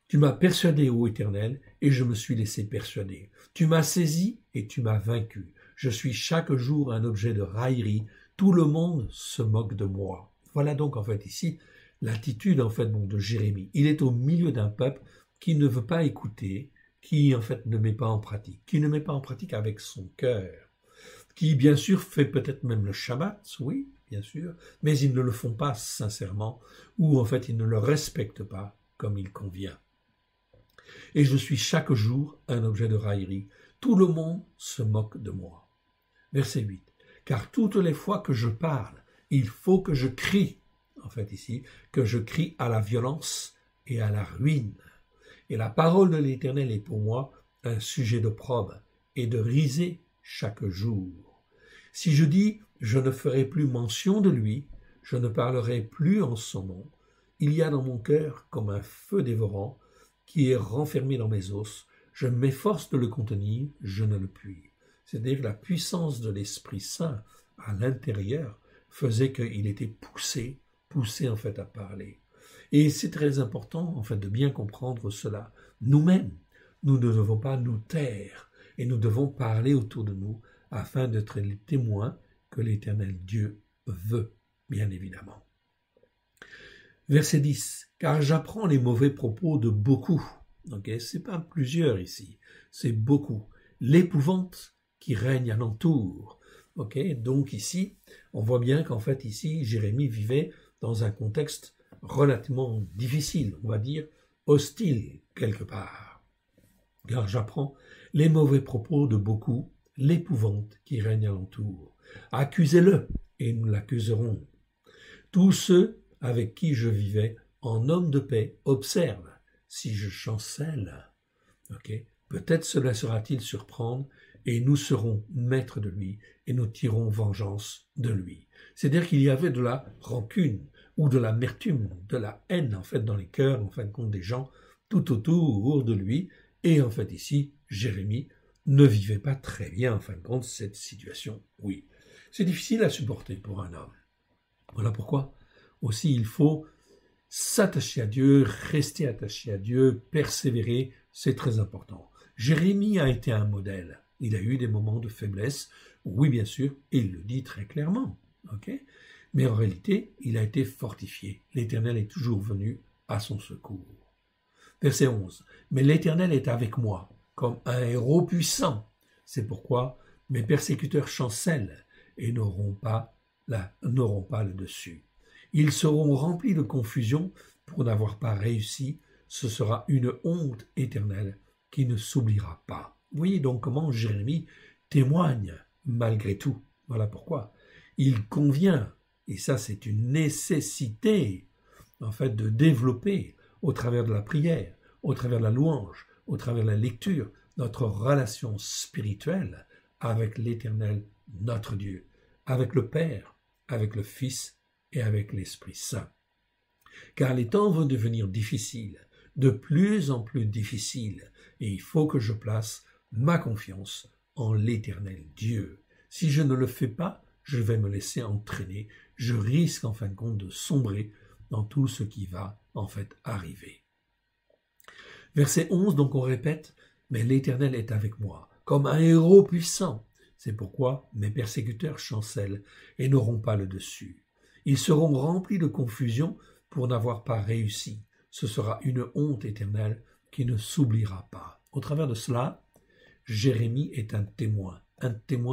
Tu m'as persuadé, ô Éternel, et je me suis laissé persuader. Tu m'as saisi et tu m'as vaincu. Je suis chaque jour un objet de raillerie. Tout le monde se moque de moi. Voilà donc en fait ici l'attitude en fait de Jérémie. Il est au milieu d'un peuple qui ne veut pas écouter, qui en fait ne met pas en pratique, qui ne met pas en pratique avec son cœur, qui bien sûr fait peut-être même le Shabbat, oui, bien sûr, mais ils ne le font pas sincèrement, ou en fait ils ne le respectent pas comme il convient. Et je suis chaque jour un objet de raillerie. Tout le monde se moque de moi. Verset 8. Car toutes les fois que je parle, il faut que je crie, en fait ici, que je crie à la violence et à la ruine. Et la parole de l'Éternel est pour moi un sujet d'opprobre et de risée chaque jour. Si je dis, je ne ferai plus mention de lui, je ne parlerai plus en son nom, il y a dans mon cœur comme un feu dévorant qui est renfermé dans mes os, je m'efforce de le contenir, je ne le puis. C'est-à-dire que la puissance de l'Esprit Saint à l'intérieur faisait qu'il était poussé en fait à parler. Et c'est très important en fait de bien comprendre cela. Nous-mêmes, nous ne devons pas nous taire et nous devons parler autour de nous afin d'être les témoins que l'Éternel Dieu veut, bien évidemment. Verset 10. Car j'apprends les mauvais propos de beaucoup. Okay? C'est pas plusieurs ici, c'est beaucoup. L'épouvante qui règne alentour. Okay? Donc ici, on voit bien qu'en fait ici, Jérémie vivait dans un contexte relativement difficile, on va dire hostile quelque part. Car j'apprends les mauvais propos de beaucoup, l'épouvante qui règne alentour. Accusez-le et nous l'accuserons. Tous ceux avec qui je vivais en homme de paix observent si je chancelle. Okay? Peut-être cela sera-t-il surprendre et nous serons maîtres de lui et nous tirons vengeance de lui. C'est-à-dire qu'il y avait de la rancune ou de l'amertume, de la haine en fait dans les cœurs en fin de compte des gens tout autour de lui. Et en fait ici, Jérémie ne vivait pas très bien en fin de compte cette situation. Oui, c'est difficile à supporter pour un homme. Voilà pourquoi aussi il faut s'attacher à Dieu, rester attaché à Dieu, persévérer, c'est très important. Jérémie a été un modèle. Il a eu des moments de faiblesse, oui bien sûr, et il le dit très clairement. Okay? Mais en réalité, il a été fortifié. L'Éternel est toujours venu à son secours. Verset 11. Mais l'Éternel est avec moi, comme un héros puissant. C'est pourquoi mes persécuteurs chancellent et n'auront pas le dessus. Ils seront remplis de confusion pour n'avoir pas réussi. Ce sera une honte éternelle qui ne s'oubliera pas. Vous voyez donc comment Jérémie témoigne malgré tout. Voilà pourquoi. Il convient, et ça c'est une nécessité, en fait, de développer au travers de la prière, au travers de la louange, au travers de la lecture, notre relation spirituelle avec l'Éternel, notre Dieu, avec le Père, avec le Fils et avec l'Esprit Saint. Car les temps vont devenir difficiles, de plus en plus difficiles, et il faut que je place ma confiance en l'Éternel Dieu. Si je ne le fais pas, je vais me laisser entraîner, je risque en fin de compte de sombrer dans tout ce qui va en fait arriver. Verset 11, donc on répète, « Mais l'Éternel est avec moi, comme un héros puissant. C'est pourquoi mes persécuteurs chancellent et n'auront pas le dessus. Ils seront remplis de confusion pour n'avoir pas réussi. Ce sera une honte éternelle qui ne s'oubliera pas. » Au travers de cela, Jérémie est un témoin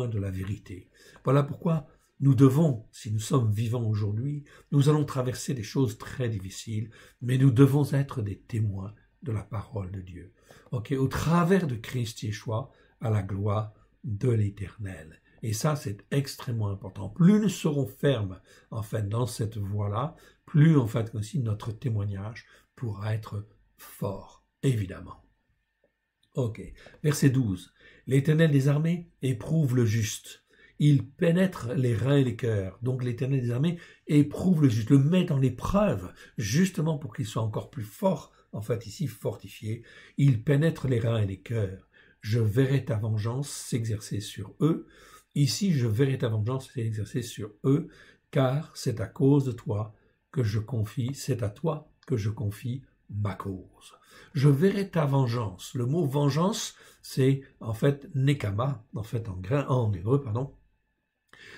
de la vérité. Voilà pourquoi nous devons, si nous sommes vivants aujourd'hui, nous allons traverser des choses très difficiles, mais nous devons être des témoins de la parole de Dieu. Okay, au travers de Christ Yeshua, à la gloire de l'Éternel. Et ça, c'est extrêmement important. Plus nous serons fermes, en fait, dans cette voie-là, plus, en fait, aussi notre témoignage pourra être fort. évidemment. Ok. Verset 12. L'Éternel des armées éprouve le juste. Il pénètre les reins et les cœurs. Donc l'Éternel des armées éprouve le juste, le met dans l'épreuve, justement pour qu'il soit encore plus fort, en fait ici fortifié. Il pénètre les reins et les cœurs. Je verrai ta vengeance s'exercer sur eux. Ici, je verrai ta vengeance s'exercer sur eux, car c'est à cause de toi que je confie, c'est à toi que je confie ma cause. Je verrai ta vengeance. Le mot vengeance, c'est en fait nekama, en fait en hébreu, pardon.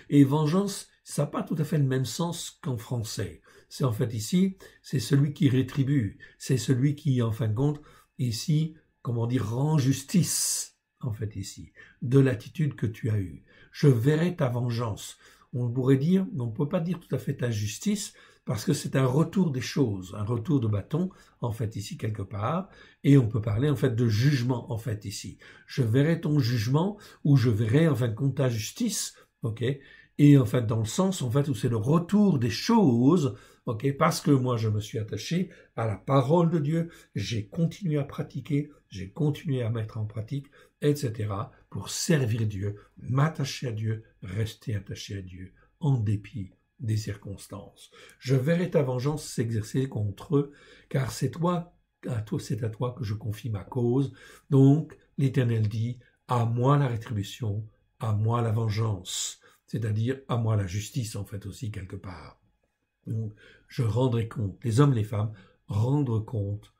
Et vengeance, ça n'a pas tout à fait le même sens qu'en français. C'est en fait ici, c'est celui qui rétribue, c'est celui qui, en fin de compte, ici, comment dire, rend justice, en fait ici, de l'attitude que tu as eue. Je verrai ta vengeance. On pourrait dire, on ne peut pas dire tout à fait ta justice, parce que c'est un retour des choses, un retour de bâton, en fait ici quelque part, et on peut parler en fait de jugement, en fait ici. Je verrai ton jugement, ou je verrai en fin de compte ta justice, ok, et en fait dans le sens en fait où c'est le retour des choses, ok, parce que moi je me suis attaché à la parole de Dieu, j'ai continué à pratiquer, j'ai continué à mettre en pratique, etc., pour servir Dieu, m'attacher à Dieu, rester attaché à Dieu, en dépit des circonstances. Je verrai ta vengeance s'exercer contre eux, car c'est c'est à toi que je confie ma cause. Donc l'Éternel dit, à moi la rétribution, à moi la vengeance, c'est-à-dire à moi la justice en fait aussi quelque part. Donc je rendrai compte, les hommes, les femmes, rendront compte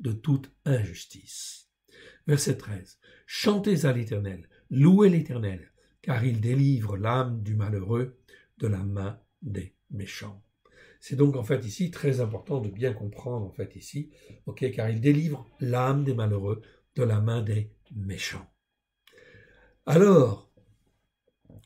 de toute injustice. Verset 13. Chantez à l'Éternel, louez l'Éternel, car il délivre l'âme du malheureux de la main des méchants. C'est donc en fait ici très important de bien comprendre en fait ici, ok, car il délivre l'âme des malheureux de la main des méchants. Alors,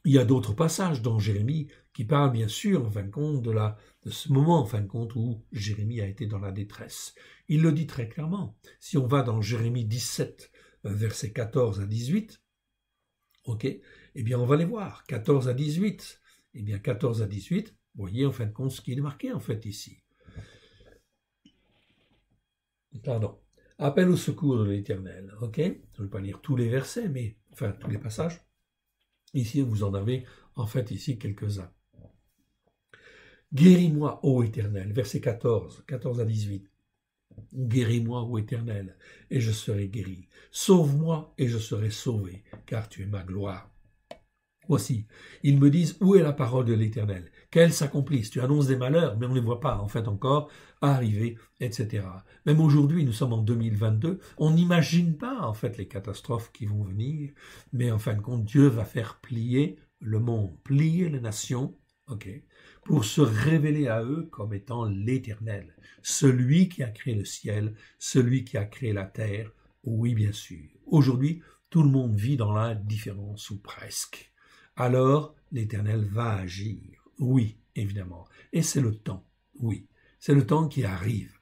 il y a d'autres passages dans Jérémie qui parlent bien sûr en fin de compte de ce moment en fin de compte où Jérémie a été dans la détresse. Il le dit très clairement. Si on va dans Jérémie 17, versets 14 à 18, ok, eh bien on va les voir, 14 à 18. Eh bien, 14 à 18, vous voyez en fin de compte ce qui est marqué en fait ici. Pardon. Appel au secours de l'Éternel. Ok. Je ne vais pas lire tous les versets, mais enfin tous les passages. Ici, vous en avez en fait ici quelques-uns. Guéris-moi, ô Éternel. Verset 14 à 18. Guéris-moi, ô Éternel, et je serai guéri. Sauve-moi, et je serai sauvé, car tu es ma gloire. Voici, ils me disent, où est la parole de l'Éternel? Qu'elle s'accomplisse. Tu annonces des malheurs, mais on ne les voit pas, en fait, encore arriver, etc. Même aujourd'hui, nous sommes en 2022, on n'imagine pas, en fait, les catastrophes qui vont venir, mais en fin de compte, Dieu va faire plier le monde, plier les nations, ok, pour se révéler à eux comme étant l'Éternel, celui qui a créé le ciel, celui qui a créé la terre, oui, bien sûr. Aujourd'hui, tout le monde vit dans l'indifférence, ou presque. Alors l'Éternel va agir. Oui, évidemment. Et c'est le temps. Oui, c'est le temps qui arrive.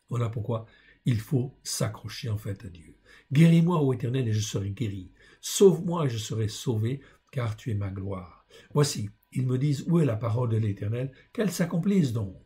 Voilà pourquoi il faut s'accrocher en fait à Dieu. Guéris-moi, ô Éternel, et je serai guéri. Sauve-moi et je serai sauvé, car tu es ma gloire. Voici, ils me disent, où est la parole de l'Éternel? Qu'elle s'accomplisse donc.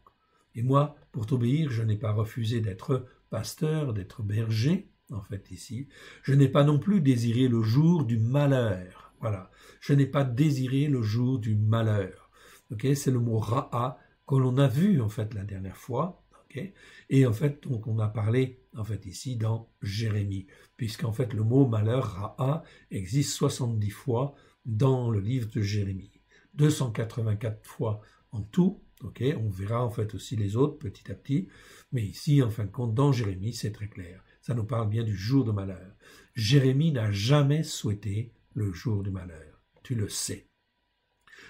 Et moi, pour t'obéir, je n'ai pas refusé d'être pasteur, d'être berger, en fait ici. Je n'ai pas non plus désiré le jour du malheur. Voilà, je n'ai pas désiré le jour du malheur. Ok, c'est le mot ra'a que l'on a vu en fait la dernière fois. Ok, et en fait donc on a parlé en fait ici dans Jérémie, puisqu'en fait le mot malheur ra'a existe 70 fois dans le livre de Jérémie, 284 fois en tout. Ok, on verra en fait aussi les autres petit à petit, mais ici en fin de compte dans Jérémie c'est très clair. Ça nous parle bien du jour de malheur. Jérémie n'a jamais souhaité le jour du malheur. Tu le sais.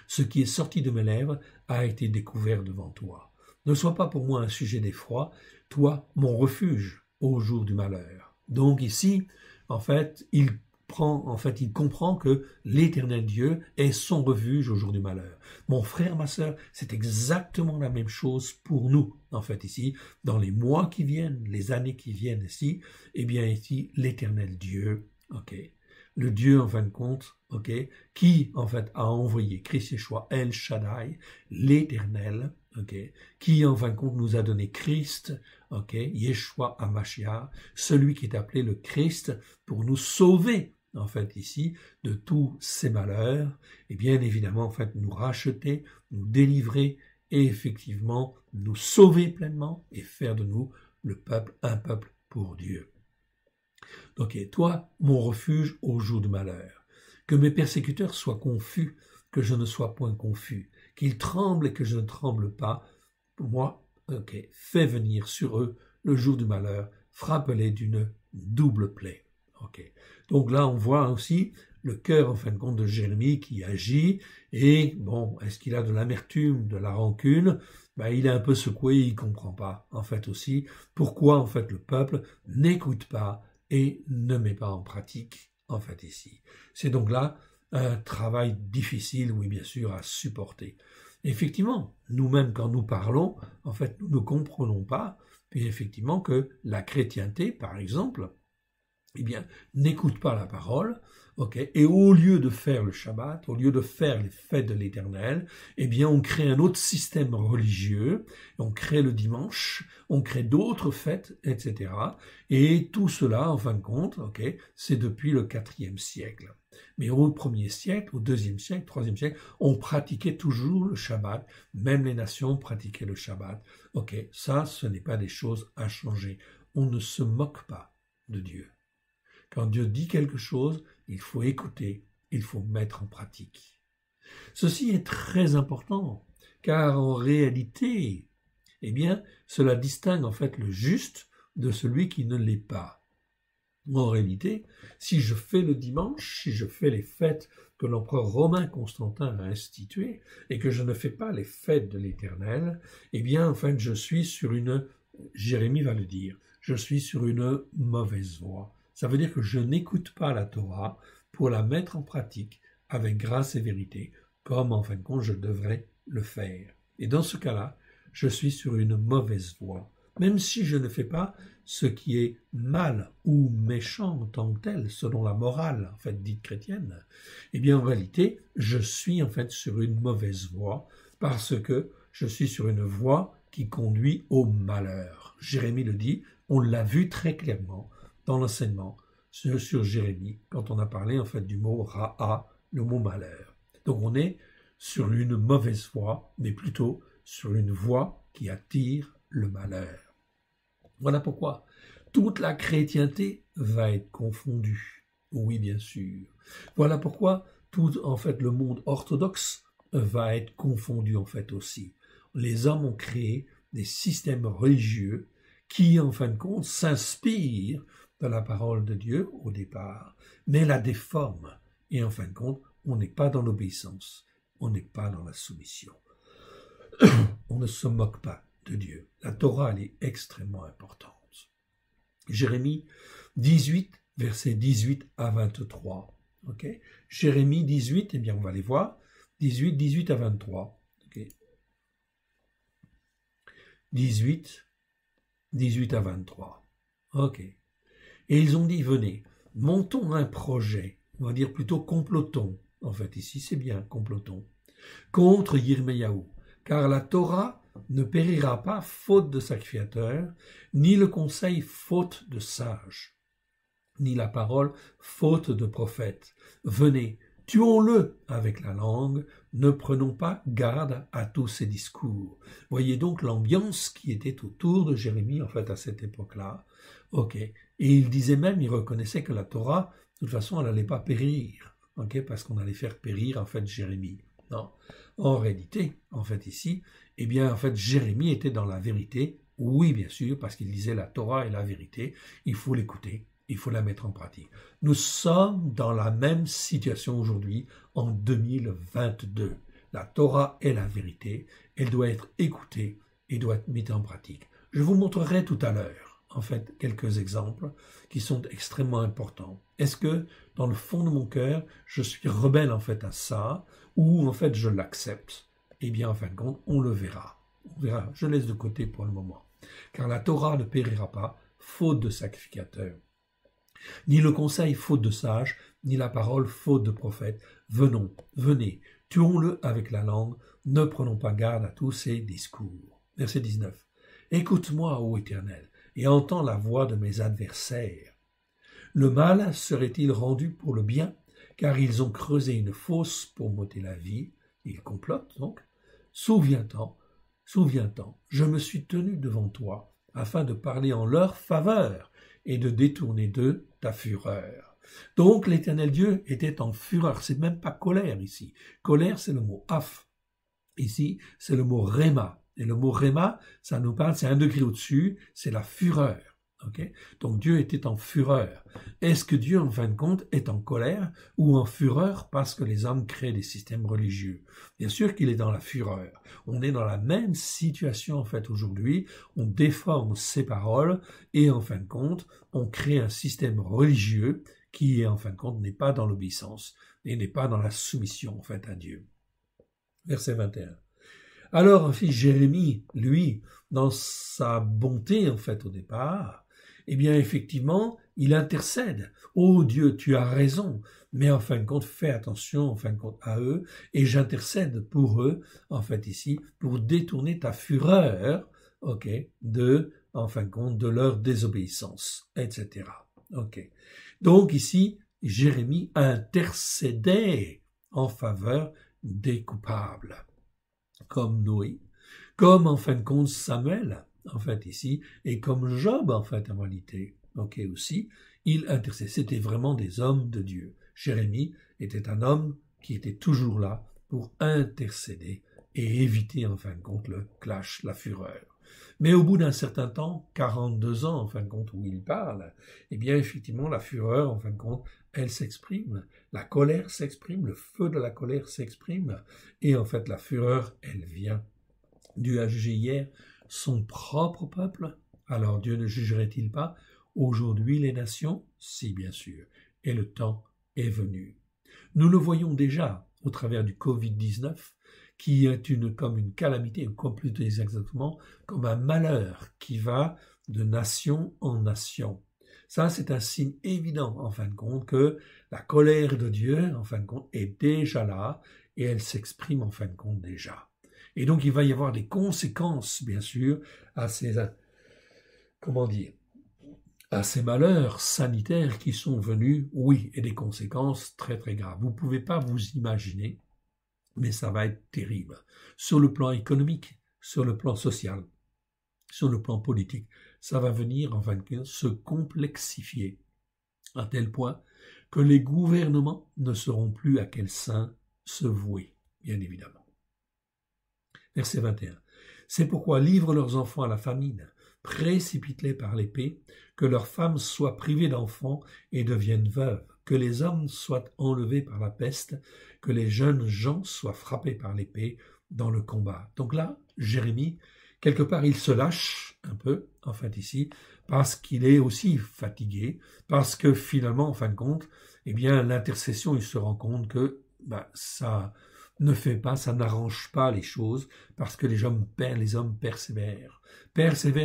Ce qui est sorti de mes lèvres a été découvert devant toi. Ne sois pas pour moi un sujet d'effroi, toi, mon refuge au jour du malheur. Donc ici, en fait, il comprend que l'Éternel Dieu est son refuge au jour du malheur. Mon frère, ma sœur, c'est exactement la même chose pour nous, en fait, ici, dans les mois qui viennent, les années qui viennent ici, eh bien ici, l'Éternel Dieu, ok, le Dieu, en fin de compte, ok, qui, en fait, a envoyé Christ Yeshua El Shaddai, l'Éternel, qui en fin de compte nous a donné Christ, Yeshua HaMashiach, celui qui est appelé le Christ pour nous sauver, en fait ici, de tous ces malheurs, et bien évidemment en fait nous racheter, nous délivrer et effectivement nous sauver pleinement et faire de nous le peuple, un peuple pour Dieu. Donc, toi, mon refuge au jour du malheur, que mes persécuteurs soient confus, que je ne sois point confus, qu'ils tremblent et que je ne tremble pas, moi, fais venir sur eux le jour du malheur, frappe-les d'une double plaie. Donc là, on voit aussi le cœur, en fin de compte, de Jérémie qui agit, et bon, est-ce qu'il a de l'amertume, de la rancune? Il est un peu secoué, il comprend pas, en fait aussi, pourquoi, en fait, le peuple n'écoute pas et ne met pas en pratique, en fait, ici. C'est donc là un travail difficile, oui, bien sûr, à supporter. Effectivement, nous-mêmes, quand nous parlons, en fait, nous ne comprenons pas, puis effectivement, que la chrétienté, par exemple, n'écoute pas la parole, et au lieu de faire le Shabbat, au lieu de faire les fêtes de l'Éternel, on crée un autre système religieux, on crée le dimanche, on crée d'autres fêtes, etc. Et tout cela, en fin de compte, c'est depuis le IVe siècle. Mais au 1er siècle, au 2e siècle, 3e siècle, on pratiquait toujours le Shabbat, même les nations pratiquaient le Shabbat. Ça, ce n'est pas des choses à changer. On ne se moque pas de Dieu. Quand Dieu dit quelque chose, il faut écouter, il faut mettre en pratique. Ceci est très important, car en réalité, cela distingue en fait le juste de celui qui ne l'est pas. En réalité, si je fais le dimanche, si je fais les fêtes que l'empereur romain Constantin a instituées, et que je ne fais pas les fêtes de l'Éternel, je suis sur une, Jérémie va le dire, je suis sur une mauvaise voie. Ça veut dire que je n'écoute pas la Torah pour la mettre en pratique avec grâce et vérité, comme en fin de compte je devrais le faire. Et dans ce cas-là, je suis sur une mauvaise voie. Même si je ne fais pas ce qui est mal ou méchant en tant que tel, selon la morale en fait dite chrétienne, en réalité, je suis en fait sur une mauvaise voie parce que je suis sur une voie qui conduit au malheur. Jérémie le dit, on l'a vu très clairement dans l'enseignement sur Jérémie, quand on a parlé en fait du mot ra'a, le mot malheur. Donc on est sur une mauvaise voie, mais plutôt sur une voie qui attire le malheur. Voilà pourquoi toute la chrétienté va être confondue. Oui, bien sûr. Voilà pourquoi tout en fait le monde orthodoxe va être confondu en fait aussi. Les hommes ont créé des systèmes religieux qui en fin de compte s'inspirent de la parole de Dieu au départ, mais la déforme. Et en fin de compte, on n'est pas dans l'obéissance, on n'est pas dans la soumission. On ne se moque pas de Dieu. La Torah, elle est extrêmement importante. Jérémie 18, versets 18 à 23. Jérémie 18, on va les voir. 18 à 23. 18 à 23. Et ils ont dit, venez, montons un projet, on va dire plutôt complotons, en fait ici c'est bien, complotons, contre Yirmeyahu, car la Torah ne périra pas faute de sacrificateur, ni le conseil faute de sage, ni la parole faute de prophète. Venez, tuons-le avec la langue, ne prenons pas garde à tous ces discours. Voyez donc l'ambiance qui était autour de Jérémie, en fait, à cette époque-là. Et il disait même, il reconnaissait que la Torah, de toute façon, elle n'allait pas périr, parce qu'on allait faire périr, en fait, Jérémie. Non. En réalité, en fait, ici, en fait, Jérémie était dans la vérité. Oui, bien sûr, parce qu'il disait la Torah est la vérité. Il faut l'écouter. Il faut la mettre en pratique. Nous sommes dans la même situation aujourd'hui, en 2022. La Torah est la vérité, elle doit être écoutée et doit être mise en pratique. Je vous montrerai tout à l'heure, en fait, quelques exemples qui sont extrêmement importants. Est-ce que, dans le fond de mon cœur, je suis rebelle, en fait, à ça, ou, en fait, je l'accepte? En fin de compte, on le verra. On verra. Je laisse de côté pour le moment. Car la Torah ne périra pas, faute de sacrificateur. Ni le conseil faute de sage, ni la parole faute de prophète. Venez, Tuons-le avec la langue, ne prenons pas garde à tous ses discours. Verset 19. Écoute-moi, ô Éternel, et entends la voix de mes adversaires. Le mal serait-il rendu pour le bien, car ils ont creusé une fosse pour m'ôter la vie, ils complotent donc. Souviens-t'en, je me suis tenu devant toi, afin de parler en leur faveur, et de détourner d'eux ta fureur. Donc l'Éternel Dieu était en fureur, c'est même pas colère ici. Colère, c'est le mot af. Ici, c'est le mot réma. Et le mot réma, ça nous parle, c'est un degré au-dessus, c'est la fureur. Okay? Donc Dieu était en fureur. Est-ce que Dieu, en fin de compte, est en colère ou en fureur parce que les hommes créent des systèmes religieux? Bien sûr qu'il est dans la fureur. On est dans la même situation, en fait, aujourd'hui. On déforme ses paroles et, en fin de compte, on crée un système religieux qui, en fin de compte, n'est pas dans l'obéissance et n'est pas dans la soumission, en fait, à Dieu. Verset 21. Alors, Jérémie, lui, dans sa bonté, en fait, au départ, eh bien, effectivement, il intercède. Oh Dieu, tu as raison, mais en fin de compte, fais attention, en fin de compte, à eux, et j'intercède pour eux, en fait, ici, pour détourner ta fureur, ok, en fin de compte, de leur désobéissance, etc. Ok. Donc, ici, Jérémie intercédait en faveur des coupables, comme Noé, comme en fin de compte Samuel, en fait ici, et comme Job en fait en réalité, ok aussi, il intercède. C'était vraiment des hommes de Dieu. Jérémie était un homme qui était toujours là pour intercéder et éviter en fin de compte le clash, la fureur. Mais au bout d'un certain temps, 42 ans en fin de compte où il parle, eh bien effectivement la fureur en fin de compte, elle s'exprime, la colère s'exprime, le feu de la colère s'exprime, et en fait la fureur, elle vient. Dieu a jugé hier son propre peuple, alors Dieu ne jugerait-il pas aujourd'hui les nations? Si, bien sûr, et le temps est venu. Nous le voyons déjà au travers du Covid-19, qui est comme une calamité, ou comme plus exactement, comme un malheur qui va de nation en nation. Ça, c'est un signe évident, en fin de compte, que la colère de Dieu, en fin de compte, est déjà là, et elle s'exprime, en fin de compte, déjà. Et donc, il va y avoir des conséquences, bien sûr, à ces malheurs sanitaires qui sont venus, oui, et des conséquences très, très graves. Vous ne pouvez pas vous imaginer, mais ça va être terrible. Sur le plan économique, sur le plan social, sur le plan politique, ça va venir, en fin de compte, se complexifier, à tel point que les gouvernements ne sauront plus à quel saint se vouer, bien évidemment. Verset 21. C'est pourquoi livre leurs enfants à la famine, précipite-les par l'épée, que leurs femmes soient privées d'enfants et deviennent veuves, que les hommes soient enlevés par la peste, que les jeunes gens soient frappés par l'épée dans le combat. Donc là, Jérémie, quelque part, il se lâche un peu, en fait, ici, parce qu'il est aussi fatigué, parce que finalement, en fin de compte, eh bien, l'intercession, il se rend compte que ça ne fait pas, ça n'arrange pas les choses, parce que les hommes persévèrent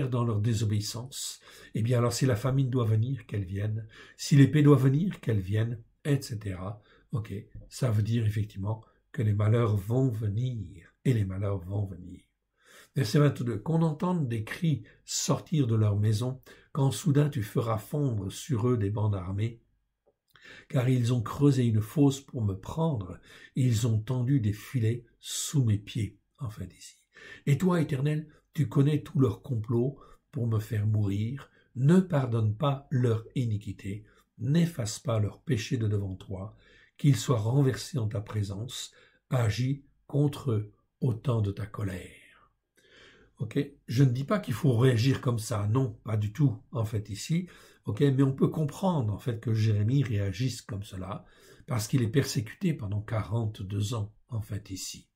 dans leur désobéissance. Eh bien, alors si la famine doit venir, qu'elle vienne, si l'épée doit venir, qu'elle vienne, etc. Ok, ça veut dire effectivement que les malheurs vont venir, et les malheurs vont venir. Verset 22, qu'on entende des cris sortir de leur maison, quand soudain tu feras fondre sur eux des bandes armées, car ils ont creusé une fosse pour me prendre, et ils ont tendu des filets sous mes pieds, enfin ici. Et toi, Éternel, tu connais tous leurs complots pour me faire mourir, ne pardonne pas leur iniquité, n'efface pas leur péché de devant toi, qu'ils soient renversés en ta présence, agis contre eux au temps de ta colère. Ok, je ne dis pas qu'il faut réagir comme ça, non, pas du tout, en fait, ici, ok, mais on peut comprendre, en fait, que Jérémie réagisse comme cela, parce qu'il est persécuté pendant 42 ans, en fait, ici.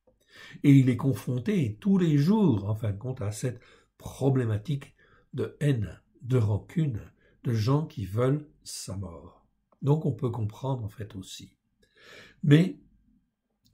Et il est confronté tous les jours, en fin de compte, à cette problématique de haine, de rancune, de gens qui veulent sa mort. Donc on peut comprendre, en fait, aussi. Mais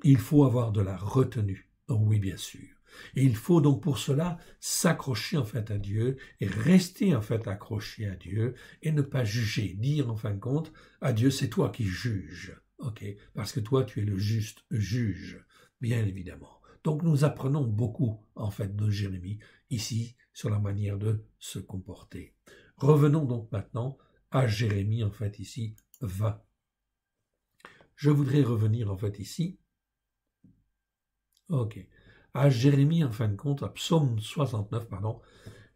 il faut avoir de la retenue, oui, bien sûr. Et il faut donc pour cela s'accrocher en fait à Dieu et rester en fait accroché à Dieu et ne pas juger, dire en fin de compte à Dieu c'est toi qui juges, ok, parce que toi, tu es le juste juge, bien évidemment. Donc nous apprenons beaucoup, en fait, de Jérémie, ici, sur la manière de se comporter. Revenons donc maintenant à Jérémie, en fait, ici, 20. Je voudrais revenir, en fait, ici, ok, à Jérémie, en fin de compte, à Psaume 69, pardon,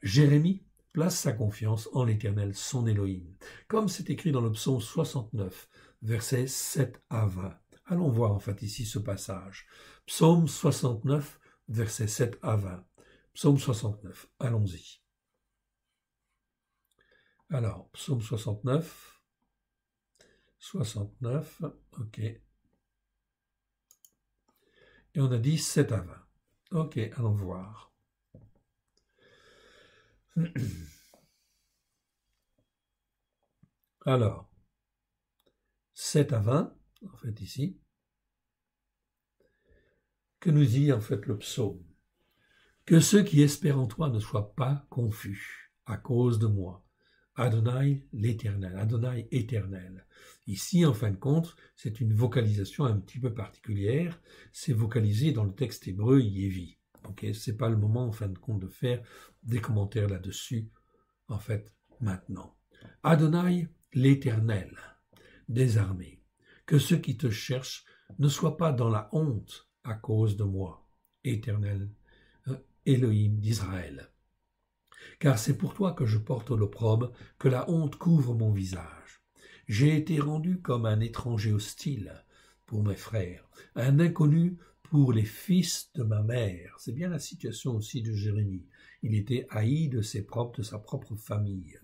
Jérémie place sa confiance en l'Éternel, son Élohim, comme c'est écrit dans le psaume 69, versets 7 à 20. Allons voir en fait ici ce passage. Psaume 69, versets 7 à 20. Psaume 69, allons-y. Alors, psaume 69, ok. Et on a dit 7 à 20. Ok, allons voir. Alors, 7 à 20, en fait ici, que nous dit en fait le psaume. Que ceux qui espèrent en toi ne soient pas confus à cause de moi. Adonai l'Éternel, Adonai éternel. Ici, en fin de compte, c'est une vocalisation un petit peu particulière. C'est vocalisé dans le texte hébreu Yevi. Ok, c'est pas le moment, en fin de compte, de faire des commentaires là-dessus, en fait, maintenant. Adonai l'Éternel des armées. Que ceux qui te cherchent ne soient pas dans la honte à cause de moi, Éternel, Élohim d'Israël. Car c'est pour toi que je porte l'opprobre, que la honte couvre mon visage. J'ai été rendu comme un étranger hostile pour mes frères, un inconnu pour les fils de ma mère. C'est bien la situation aussi de Jérémie. Il était haï de sa propre famille.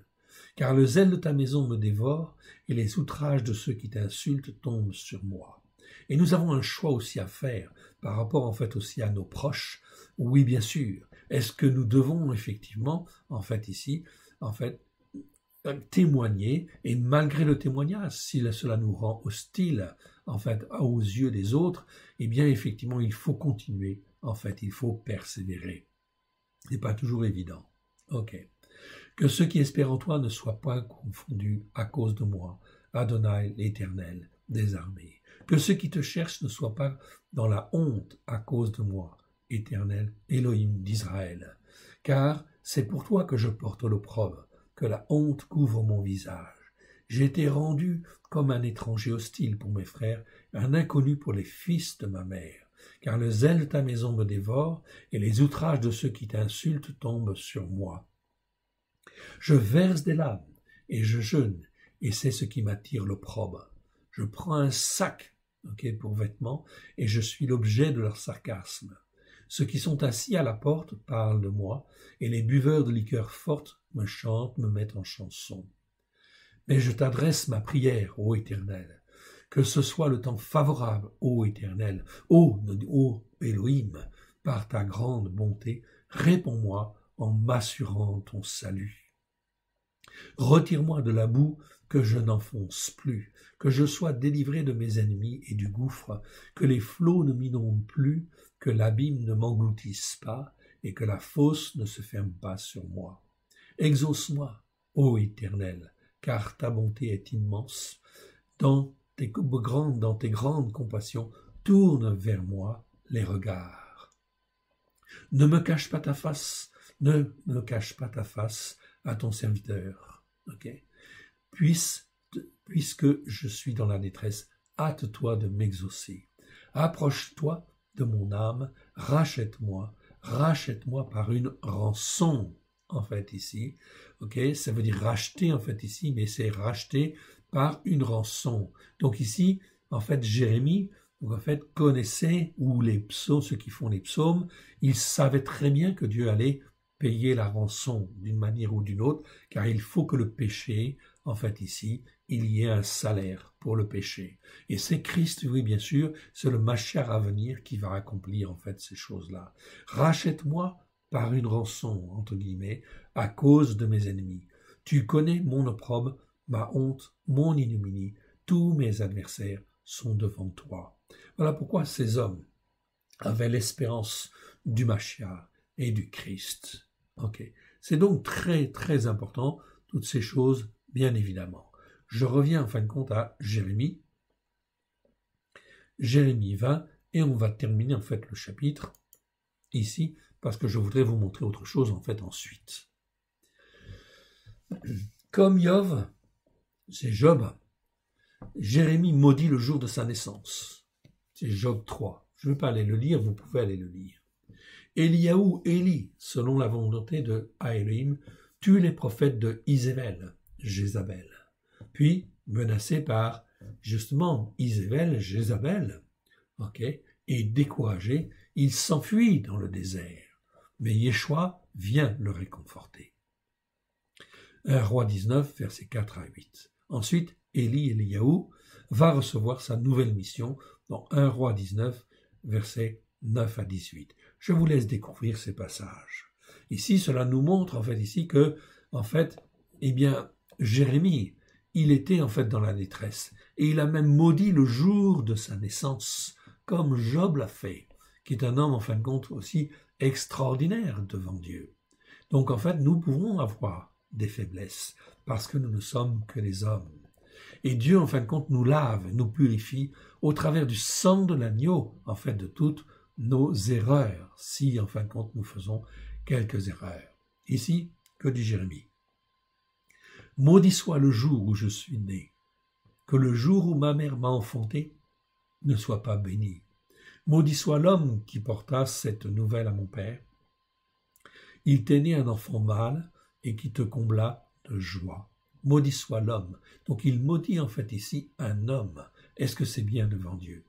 Car le zèle de ta maison me dévore, et les outrages de ceux qui t'insultent tombent sur moi. Et nous avons un choix aussi à faire par rapport en fait aussi à nos proches. Oui, bien sûr. Est-ce que nous devons effectivement, en fait ici, en fait, témoigner, et malgré le témoignage, si cela nous rend hostile, en fait, aux yeux des autres, eh bien, effectivement, il faut continuer, en fait, il faut persévérer. Ce n'est pas toujours évident. Ok. Que ceux qui espèrent en toi ne soient pas confondus à cause de moi, Adonai l'Éternel des armées. Que ceux qui te cherchent ne soient pas dans la honte à cause de moi, Éternel, Élohim d'Israël. Car c'est pour toi que je porte l'opprobre, que la honte couvre mon visage. J'ai été rendu comme un étranger hostile pour mes frères, un inconnu pour les fils de ma mère. Car le zèle de ta maison me dévore, et les outrages de ceux qui t'insultent tombent sur moi. Je verse des larmes, et je jeûne, et c'est ce qui m'attire l'opprobre. Je prends un sac, pour vêtements, et je suis l'objet de leur sarcasme. Ceux qui sont assis à la porte parlent de moi, et les buveurs de liqueurs fortes me chantent, me mettent en chanson. Mais je t'adresse ma prière, ô Éternel, que ce soit le temps favorable, ô Éternel, ô Elohim, par ta grande bonté, réponds-moi en m'assurant ton salut. Retire-moi de la boue, que je n'enfonce plus, que je sois délivré de mes ennemis et du gouffre, que les flots ne m'inondent plus, que l'abîme ne m'engloutisse pas, et que la fosse ne se ferme pas sur moi. Exauce-moi, ô Éternel, car ta bonté est immense. Dans tes grandes compassions, tourne vers moi les regards. Ne me cache pas ta face, ne me cache pas ta face à ton serviteur. Puisque je suis dans la détresse, hâte-toi de m'exaucer. Approche-toi de mon âme, rachète-moi par une rançon, en fait, ici. Ça veut dire racheter, en fait, ici, mais c'est racheter par une rançon. Donc ici, en fait, Jérémie, en fait, connaissait, ou les psaumes, ceux qui font les psaumes, ils savaient très bien que Dieu allait payer la rançon d'une manière ou d'une autre, car il faut que le péché, en fait ici, il y ait un salaire pour le péché. Et c'est Christ, oui bien sûr, c'est le Mashiach à venir qui va accomplir en fait ces choses-là. Rachète-moi par une rançon, entre guillemets, à cause de mes ennemis. Tu connais mon opprobre, ma honte, mon ignominie, tous mes adversaires sont devant toi. Voilà pourquoi ces hommes avaient l'espérance du Mashiach et du Christ. C'est donc très très important, toutes ces choses, bien évidemment. Je reviens en fin de compte à Jérémie. Jérémie 20, et on va terminer en fait le chapitre ici, parce que je voudrais vous montrer autre chose en fait ensuite. Comme Yov, c'est Job, Jérémie maudit le jour de sa naissance. C'est Job 3. Je ne vais pas aller le lire, vous pouvez aller le lire. Eliaou, Élie, selon la volonté de Haélim, tue les prophètes de Isével, Jézabel. Puis, menacé par, justement, Isével, Jézabel, et découragé, il s'enfuit dans le désert. Mais Yeshua vient le réconforter. 1 Roi 19, versets 4 à 8. Ensuite, Eliaou va recevoir sa nouvelle mission dans 1 Roi 19, versets 9 à 18. Je vous laisse découvrir ces passages. Ici, cela nous montre en fait ici que, en fait, Jérémie, il était en fait dans la détresse et il a même maudit le jour de sa naissance, comme Job l'a fait, qui est un homme en fin de compte aussi extraordinaire devant Dieu. Donc en fait, nous pouvons avoir des faiblesses parce que nous ne sommes que des hommes. Et Dieu, en fin de compte, nous lave, nous purifie au travers du sang de l'agneau, en fait, de toutes nos erreurs, si, en fin de compte, nous faisons quelques erreurs. Ici, que dit Jérémie? Maudit soit le jour où je suis né, que le jour où ma mère m'a enfanté ne soit pas béni. Maudit soit l'homme qui porta cette nouvelle à mon père. Il t'est né un enfant mâle et qui te combla de joie. Maudit soit l'homme. Donc il maudit en fait ici un homme. Est-ce que c'est bien devant Dieu?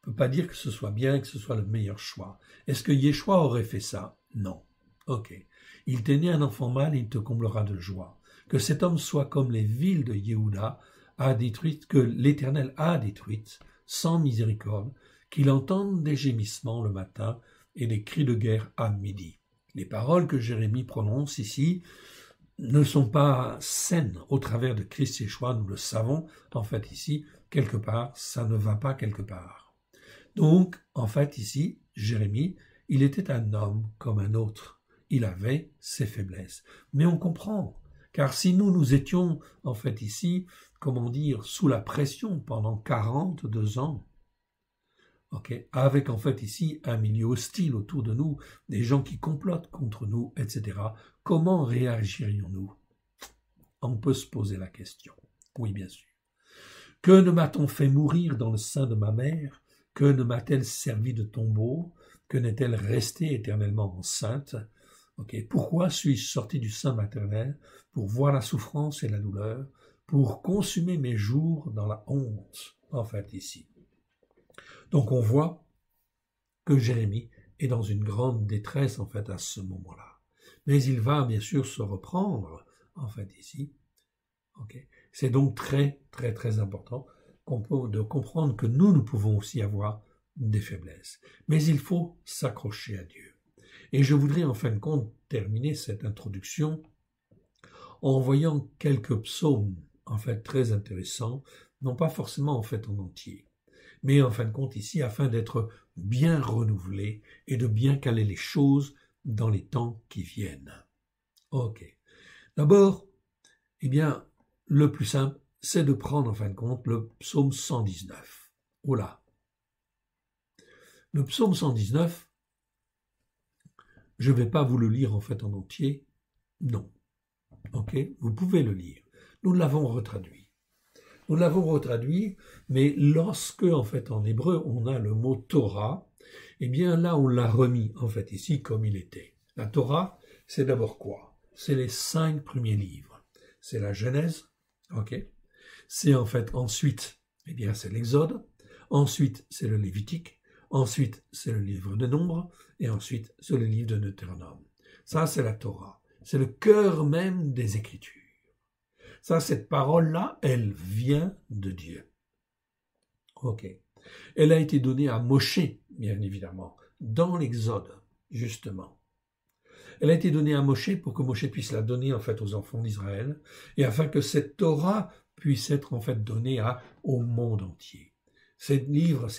On ne peut pas dire que ce soit bien, que ce soit le meilleur choix. Est-ce que Yeshua aurait fait ça? Non. Ok. Il t'est né un enfant mâle et il te comblera de joie. Que cet homme soit comme les villes de Yehuda, que l'Éternel a détruites, sans miséricorde, qu'il entende des gémissements le matin et des cris de guerre à midi. Les paroles que Jérémie prononce ici ne sont pas saines au travers de Christ Yeshua, nous le savons, en fait ici, quelque part, ça ne va pas quelque part. Donc, en fait ici, Jérémie, il était un homme comme un autre. Il avait ses faiblesses. Mais on comprend, car si nous étions, en fait ici, comment dire, sous la pression pendant 42 ans, avec en fait ici un milieu hostile autour de nous, des gens qui complotent contre nous, etc., comment réagirions-nous? On peut se poser la question. Oui, bien sûr. Que ne m'a-t-on fait mourir dans le sein de ma mère? Que ne m'a-t-elle servi de tombeau? Que n'est-elle restée éternellement enceinte? Pourquoi suis-je sorti du sein maternel pour voir la souffrance et la douleur, pour consumer mes jours dans la honte, en fait, ici? Donc on voit que Jérémie est dans une grande détresse, en fait, à ce moment-là. Mais il va, bien sûr, se reprendre, en fait, ici. C'est donc très, très, très important de comprendre que nous pouvons aussi avoir des faiblesses. Mais il faut s'accrocher à Dieu. Et je voudrais, en fin de compte, terminer cette introduction en voyant quelques psaumes, en fait, très intéressants, non pas forcément, en fait, en entier, mais en fin de compte ici, afin d'être bien renouvelé et de bien caler les choses dans les temps qui viennent. D'abord, le plus simple, c'est de prendre en fin de compte le psaume 119. Le psaume 119, je ne vais pas vous le lire en fait en entier, non. Vous pouvez le lire. Nous l'avons retraduit. Nous l'avons retraduit, mais lorsque, en fait, en hébreu, on a le mot Torah, là, on l'a remis, en fait, ici, comme il était. La Torah, c'est d'abord quoi? C'est les 5 premiers livres. C'est la Genèse, C'est, en fait, ensuite, c'est l'Exode. Ensuite, c'est le Lévitique. Ensuite, c'est le livre de Nombres. Et ensuite, c'est le livre de Deutéronome. Ça, c'est la Torah. C'est le cœur même des Écritures. Ça, cette parole-là, elle vient de Dieu. Elle a été donnée à Moshe, bien évidemment, dans l'Exode, justement. Elle a été donnée à Moshe pour que Moshe puisse la donner, en fait, aux enfants d'Israël, et afin que cette Torah puisse être, en fait, donnée au monde entier. Ces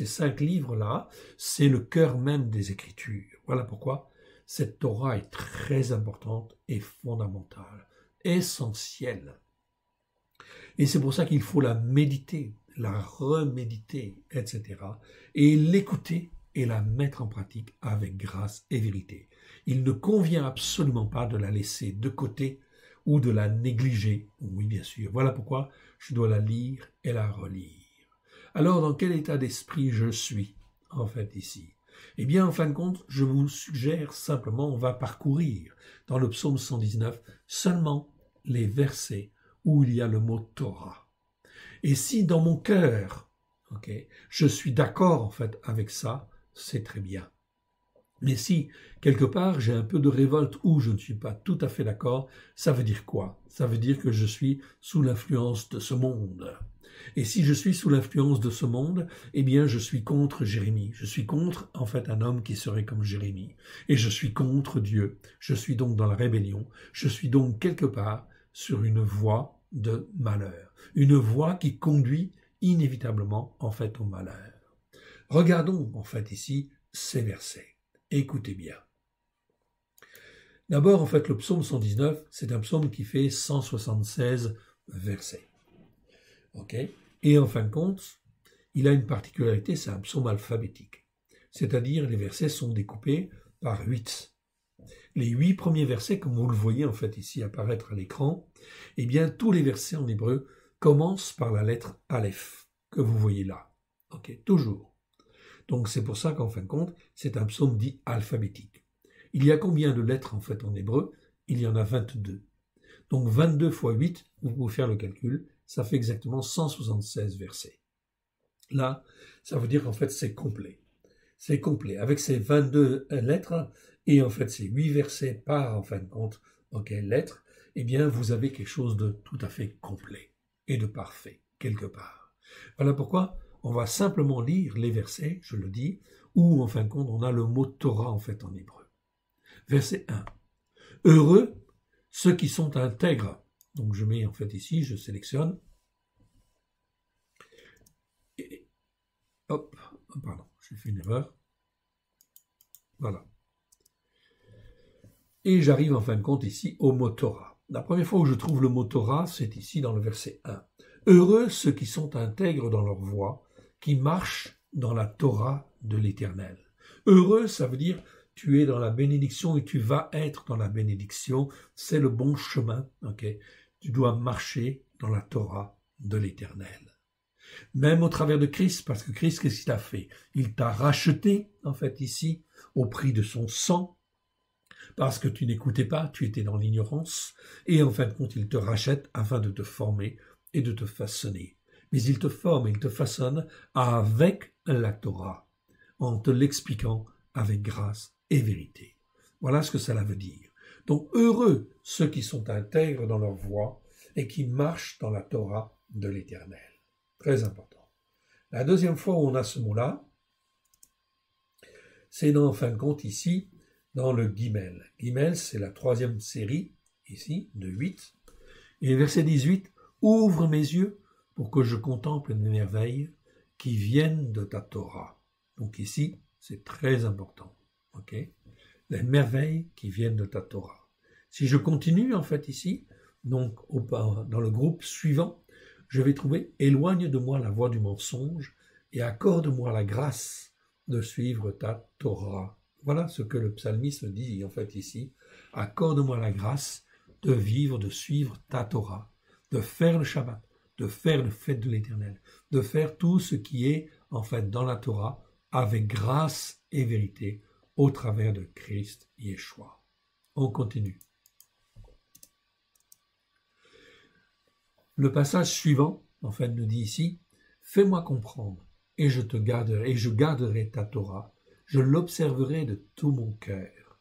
5 livres-là, c'est le cœur même des Écritures. Voilà pourquoi cette Torah est très importante et fondamentale, essentielle. Et c'est pour ça qu'il faut la méditer, la reméditer, etc. Et l'écouter et la mettre en pratique avec grâce et vérité. Il ne convient absolument pas de la laisser de côté ou de la négliger. Oui, bien sûr. Voilà pourquoi je dois la lire et la relire. Alors, dans quel état d'esprit je suis, en fait, ici? Eh bien, en fin de compte, je vous suggère simplement, on va parcourir dans le psaume 119 seulement les versets où il y a le mot Torah. Et si dans mon cœur, je suis d'accord en fait avec ça, c'est très bien. Mais si, quelque part, j'ai un peu de révolte ou je ne suis pas tout à fait d'accord, ça veut dire quoi? Ça veut dire que je suis sous l'influence de ce monde. Et si je suis sous l'influence de ce monde, eh bien, je suis contre Jérémie. Je suis contre, en fait, un homme qui serait comme Jérémie. Et je suis contre Dieu. Je suis donc dans la rébellion. Je suis donc quelque part sur une voie de malheur. Une voie qui conduit inévitablement, en fait, au malheur. Regardons, en fait, ici, ces versets. Écoutez bien. D'abord, en fait, le psaume 119, c'est un psaume qui fait 176 versets. Et en fin de compte, il a une particularité, c'est un psaume alphabétique. C'est-à-dire, les versets sont découpés par 8. Les 8 premiers versets, comme vous le voyez en fait ici apparaître à l'écran, eh bien, tous les versets en hébreu commencent par la lettre Aleph, que vous voyez là. Toujours. Donc c'est pour ça qu'en fin de compte, c'est un psaume dit alphabétique. Il y a combien de lettres en fait en hébreu? Il y en a 22. Donc 22 fois 8, vous pouvez faire le calcul, ça fait exactement 176 versets. Là, ça veut dire qu'en fait c'est complet. C'est complet. Avec ces 22 lettres et en fait ces 8 versets par en fin de compte, lettres, eh bien vous avez quelque chose de tout à fait complet et de parfait, quelque part. Voilà pourquoi on va simplement lire les versets, je le dis, où en fin de compte on a le mot Torah en fait en hébreu. Verset 1. Heureux ceux qui sont intègres. Donc je mets en fait ici, je sélectionne. Et, pardon, j'ai fait une erreur. Voilà. Et j'arrive en fin de compte ici au mot Torah. La première fois où je trouve le mot Torah, c'est ici dans le verset 1. Heureux ceux qui sont intègres dans leur voie, qui marchent dans la Torah de l'Éternel. Heureux, ça veut dire tu es dans la bénédiction et tu vas être dans la bénédiction. C'est le bon chemin. Tu dois marcher dans la Torah de l'Éternel. Même au travers de Christ, parce que Christ, qu'est-ce qu'il a fait? Il t'a racheté, en fait, ici, au prix de son sang, parce que tu n'écoutais pas, tu étais dans l'ignorance, et en fin de compte, il te rachète afin de te former et de te façonner. Mais il te forme, il te façonne avec la Torah, en te l'expliquant avec grâce et vérité. Voilà ce que cela veut dire. Donc, heureux ceux qui sont intègres dans leur voie et qui marchent dans la Torah de l'Éternel. Très important. La deuxième fois où on a ce mot-là, c'est en fin de compte ici, dans le Guimel. Guimel, c'est la troisième série, ici, de 8. Et verset 18, « Ouvre mes yeux pour que je contemple les merveilles qui viennent de ta Torah. » Donc ici, c'est très important. Les merveilles qui viennent de ta Torah. Si je continue, en fait, ici, donc dans le groupe suivant, je vais trouver « Éloigne de moi la voie du mensonge et accorde-moi la grâce de suivre ta Torah. » Voilà ce que le psalmiste dit en fait ici. « Accorde-moi la grâce de vivre, de suivre ta Torah, de faire le Shabbat, de faire le fête de l'Éternel, de faire tout ce qui est en fait dans la Torah avec grâce et vérité au travers de Christ Yeshua. » On continue. Le passage suivant, en fait, nous dit ici, « Fais-moi comprendre, et je garderai ta Torah, je l'observerai de tout mon cœur. »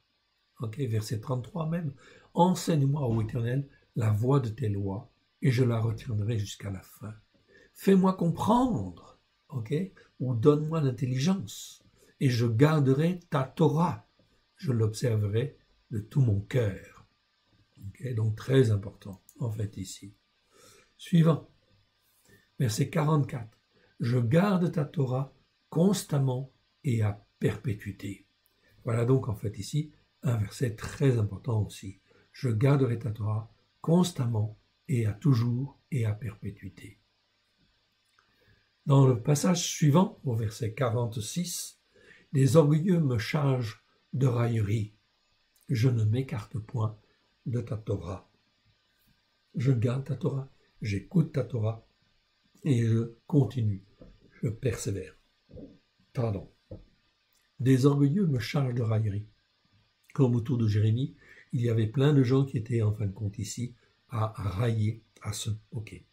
Verset 33 même, « Enseigne-moi, ô Éternel, la voie de tes lois, et je la retiendrai jusqu'à la fin. Fais-moi comprendre, ou donne-moi l'intelligence, et je garderai ta Torah, je l'observerai de tout mon cœur. » Donc très important, en fait, ici. Suivant, verset 44. « Je garde ta Torah constamment et à perpétuité. » Voilà donc en fait ici un verset très important aussi. « Je garderai ta Torah constamment et à toujours et à perpétuité. Dans le passage suivant, au verset 46, les orgueilleux me chargent de raillerie. Je ne m'écarte point de ta Torah. Je garde ta Torah, j'écoute ta Torah et je continue, je persévère. Pardon. Des orgueilleux me chargent de raillerie. Comme autour de Jérémie, il y avait plein de gens qui étaient en fin de compte ici à railler, à se moquer.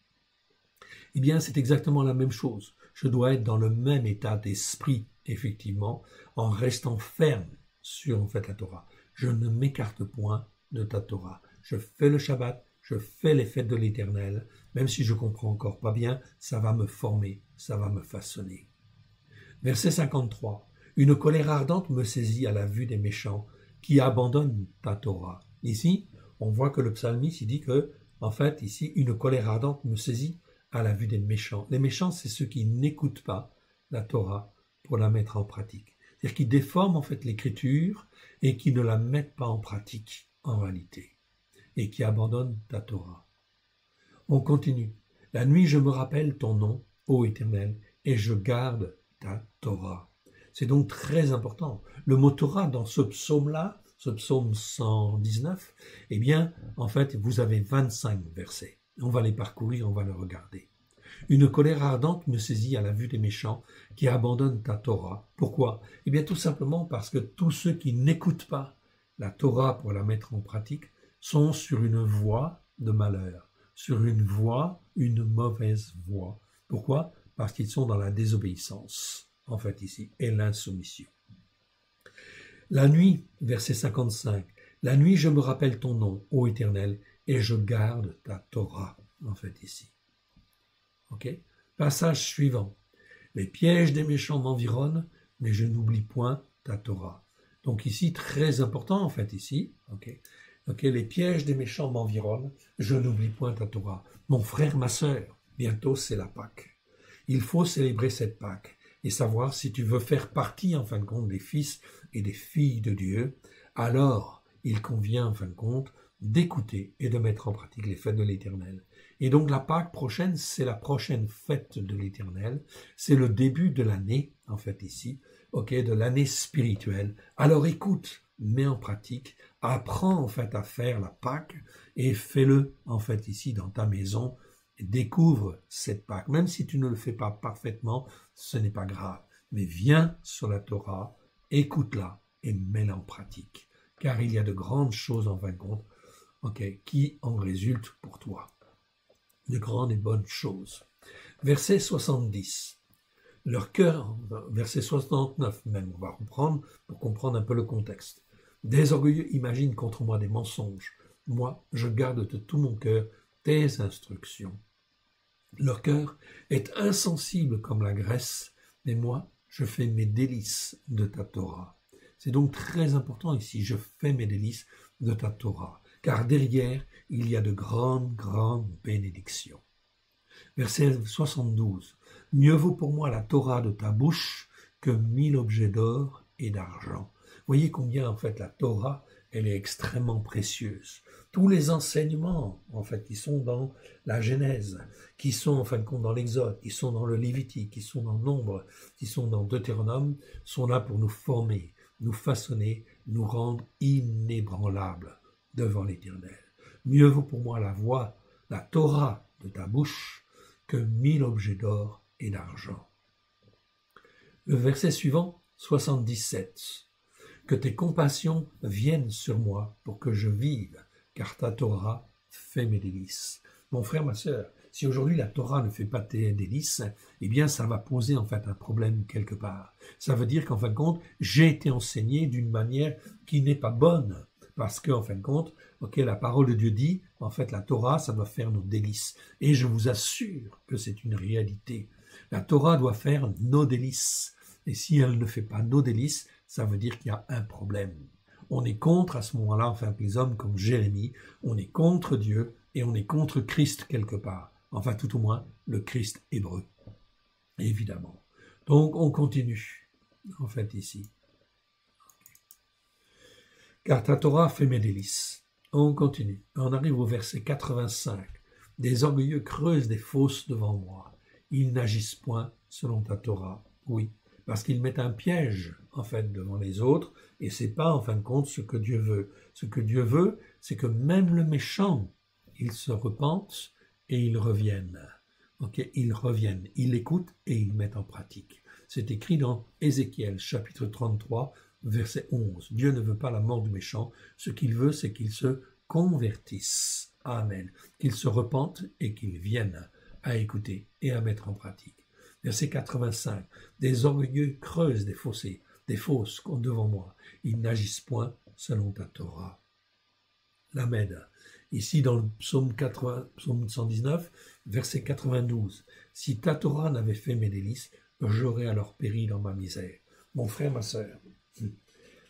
Eh bien, c'est exactement la même chose. Je dois être dans le même état d'esprit, effectivement, en restant ferme sur en fait la Torah. Je ne m'écarte point de ta Torah. Je fais le Shabbat, je fais les fêtes de l'Éternel, même si je comprends encore pas bien, ça va me former, ça va me façonner. Verset 53. Une colère ardente me saisit à la vue des méchants qui abandonnent ta Torah. Ici, on voit que le psalmiste il dit que, en fait, ici, une colère ardente me saisit à la vue des méchants. Les méchants, c'est ceux qui n'écoutent pas la Torah pour la mettre en pratique. C'est-à-dire qui déforment en fait l'écriture et qui ne la mettent pas en pratique en réalité et qui abandonnent ta Torah. On continue. La nuit, je me rappelle ton nom, ô Éternel, et je garde ta Torah. C'est donc très important. Le mot Torah dans ce psaume-là, ce psaume 119, eh bien, en fait, vous avez 25 versets. On va les parcourir, on va les regarder. Une colère ardente me saisit à la vue des méchants qui abandonnent ta Torah. Pourquoi? Eh bien, tout simplement parce que tous ceux qui n'écoutent pas la Torah pour la mettre en pratique sont sur une voie de malheur, sur une voie, une mauvaise voie. Pourquoi? Parce qu'ils sont dans la désobéissance, en fait, ici, et l'insoumission. La nuit, verset 55, la nuit je me rappelle ton nom, ô Éternel, et je garde ta Torah, en fait, ici. Ok? Passage suivant. Les pièges des méchants m'environnent, mais je n'oublie point ta Torah. Donc ici, très important, en fait, ici, ok? Ok, les pièges des méchants m'environnent, je n'oublie point ta Torah. Mon frère, ma sœur, bientôt c'est la Pâque. Il faut célébrer cette Pâque et savoir si tu veux faire partie, en fin de compte, des fils et des filles de Dieu, alors il convient, en fin de compte, d'écouter et de mettre en pratique les fêtes de l'Éternel. Et donc la Pâque prochaine, c'est la prochaine fête de l'Éternel, c'est le début de l'année, en fait ici, ok, de l'année spirituelle. Alors écoute, mets en pratique, apprends en fait à faire la Pâque et fais-le en fait ici dans ta maison, et découvre cette Pâque. Même si tu ne le fais pas parfaitement, ce n'est pas grave, mais viens sur la Torah, écoute-la et mets-la en pratique, car il y a de grandes choses en fin de compte, ok, qui en résultent pour toi. De grandes et bonnes choses. Verset 70. Leur cœur, verset 69 même, on va reprendre pour comprendre un peu le contexte. Des orgueilleux imaginent contre moi des mensonges. Moi, je garde de tout mon cœur tes instructions. Leur cœur est insensible comme la graisse, mais moi, je fais mes délices de ta Torah. C'est donc très important ici, je fais mes délices de ta Torah, car derrière, il y a de grandes, grandes bénédictions. Verset 72. Mieux vaut pour moi la Torah de ta bouche que 1000 objets d'or et d'argent. Voyez combien, en fait, la Torah, elle est extrêmement précieuse. Tous les enseignements, en fait, qui sont dans la Genèse, qui sont, en fin de compte, dans l'Exode, qui sont dans le Lévitique, qui sont dans Nombre, qui sont dans Deutéronome, sont là pour nous former, nous façonner, nous rendre inébranlables devant l'Éternel. Mieux vaut pour moi la voix, la Torah de ta bouche, que 1000 objets d'or et d'argent. Le verset suivant, 77. Que tes compassions viennent sur moi pour que je vive, car ta Torah fait mes délices. Mon frère, ma sœur, si aujourd'hui la Torah ne fait pas tes délices, eh bien ça va poser en fait un problème quelque part. Ça veut dire qu'en fin de compte, j'ai été enseigné d'une manière qui n'est pas bonne. Parce qu'en fin de compte, ok, la parole de Dieu dit, en fait, la Torah, ça doit faire nos délices. Et je vous assure que c'est une réalité. La Torah doit faire nos délices. Et si elle ne fait pas nos délices, ça veut dire qu'il y a un problème. On est contre à ce moment-là, enfin, les hommes comme Jérémie, on est contre Dieu et on est contre Christ quelque part. Enfin, tout au moins, le Christ hébreu. Évidemment. Donc, on continue, en fait, ici. Car ta Torah fait mes délices. On continue. On arrive au verset 85. Des orgueilleux creusent des fosses devant moi. Ils n'agissent point selon ta Torah. Oui, parce qu'ils mettent un piège, en fait, devant les autres, et c'est pas, en fin de compte, ce que Dieu veut. Ce que Dieu veut, c'est que même le méchant, il se repente et ils reviennent. Okay, ils reviennent, ils l'écoutent et ils mettent en pratique. C'est écrit dans Ézéchiel, chapitre 33, verset 11. Dieu ne veut pas la mort du méchant. Ce qu'il veut, c'est qu'il se convertisse. Amen. Qu'il se repente et qu'il vienne à écouter et à mettre en pratique. Verset 85. Des orgueilleux creusent des fossés, des fosses devant moi. Ils n'agissent point selon ta Torah. Lamed. Ici dans le psaume 119, verset 92. Si ta Torah n'avait fait mes délices, j'aurais alors péri dans ma misère. Mon frère, ma sœur,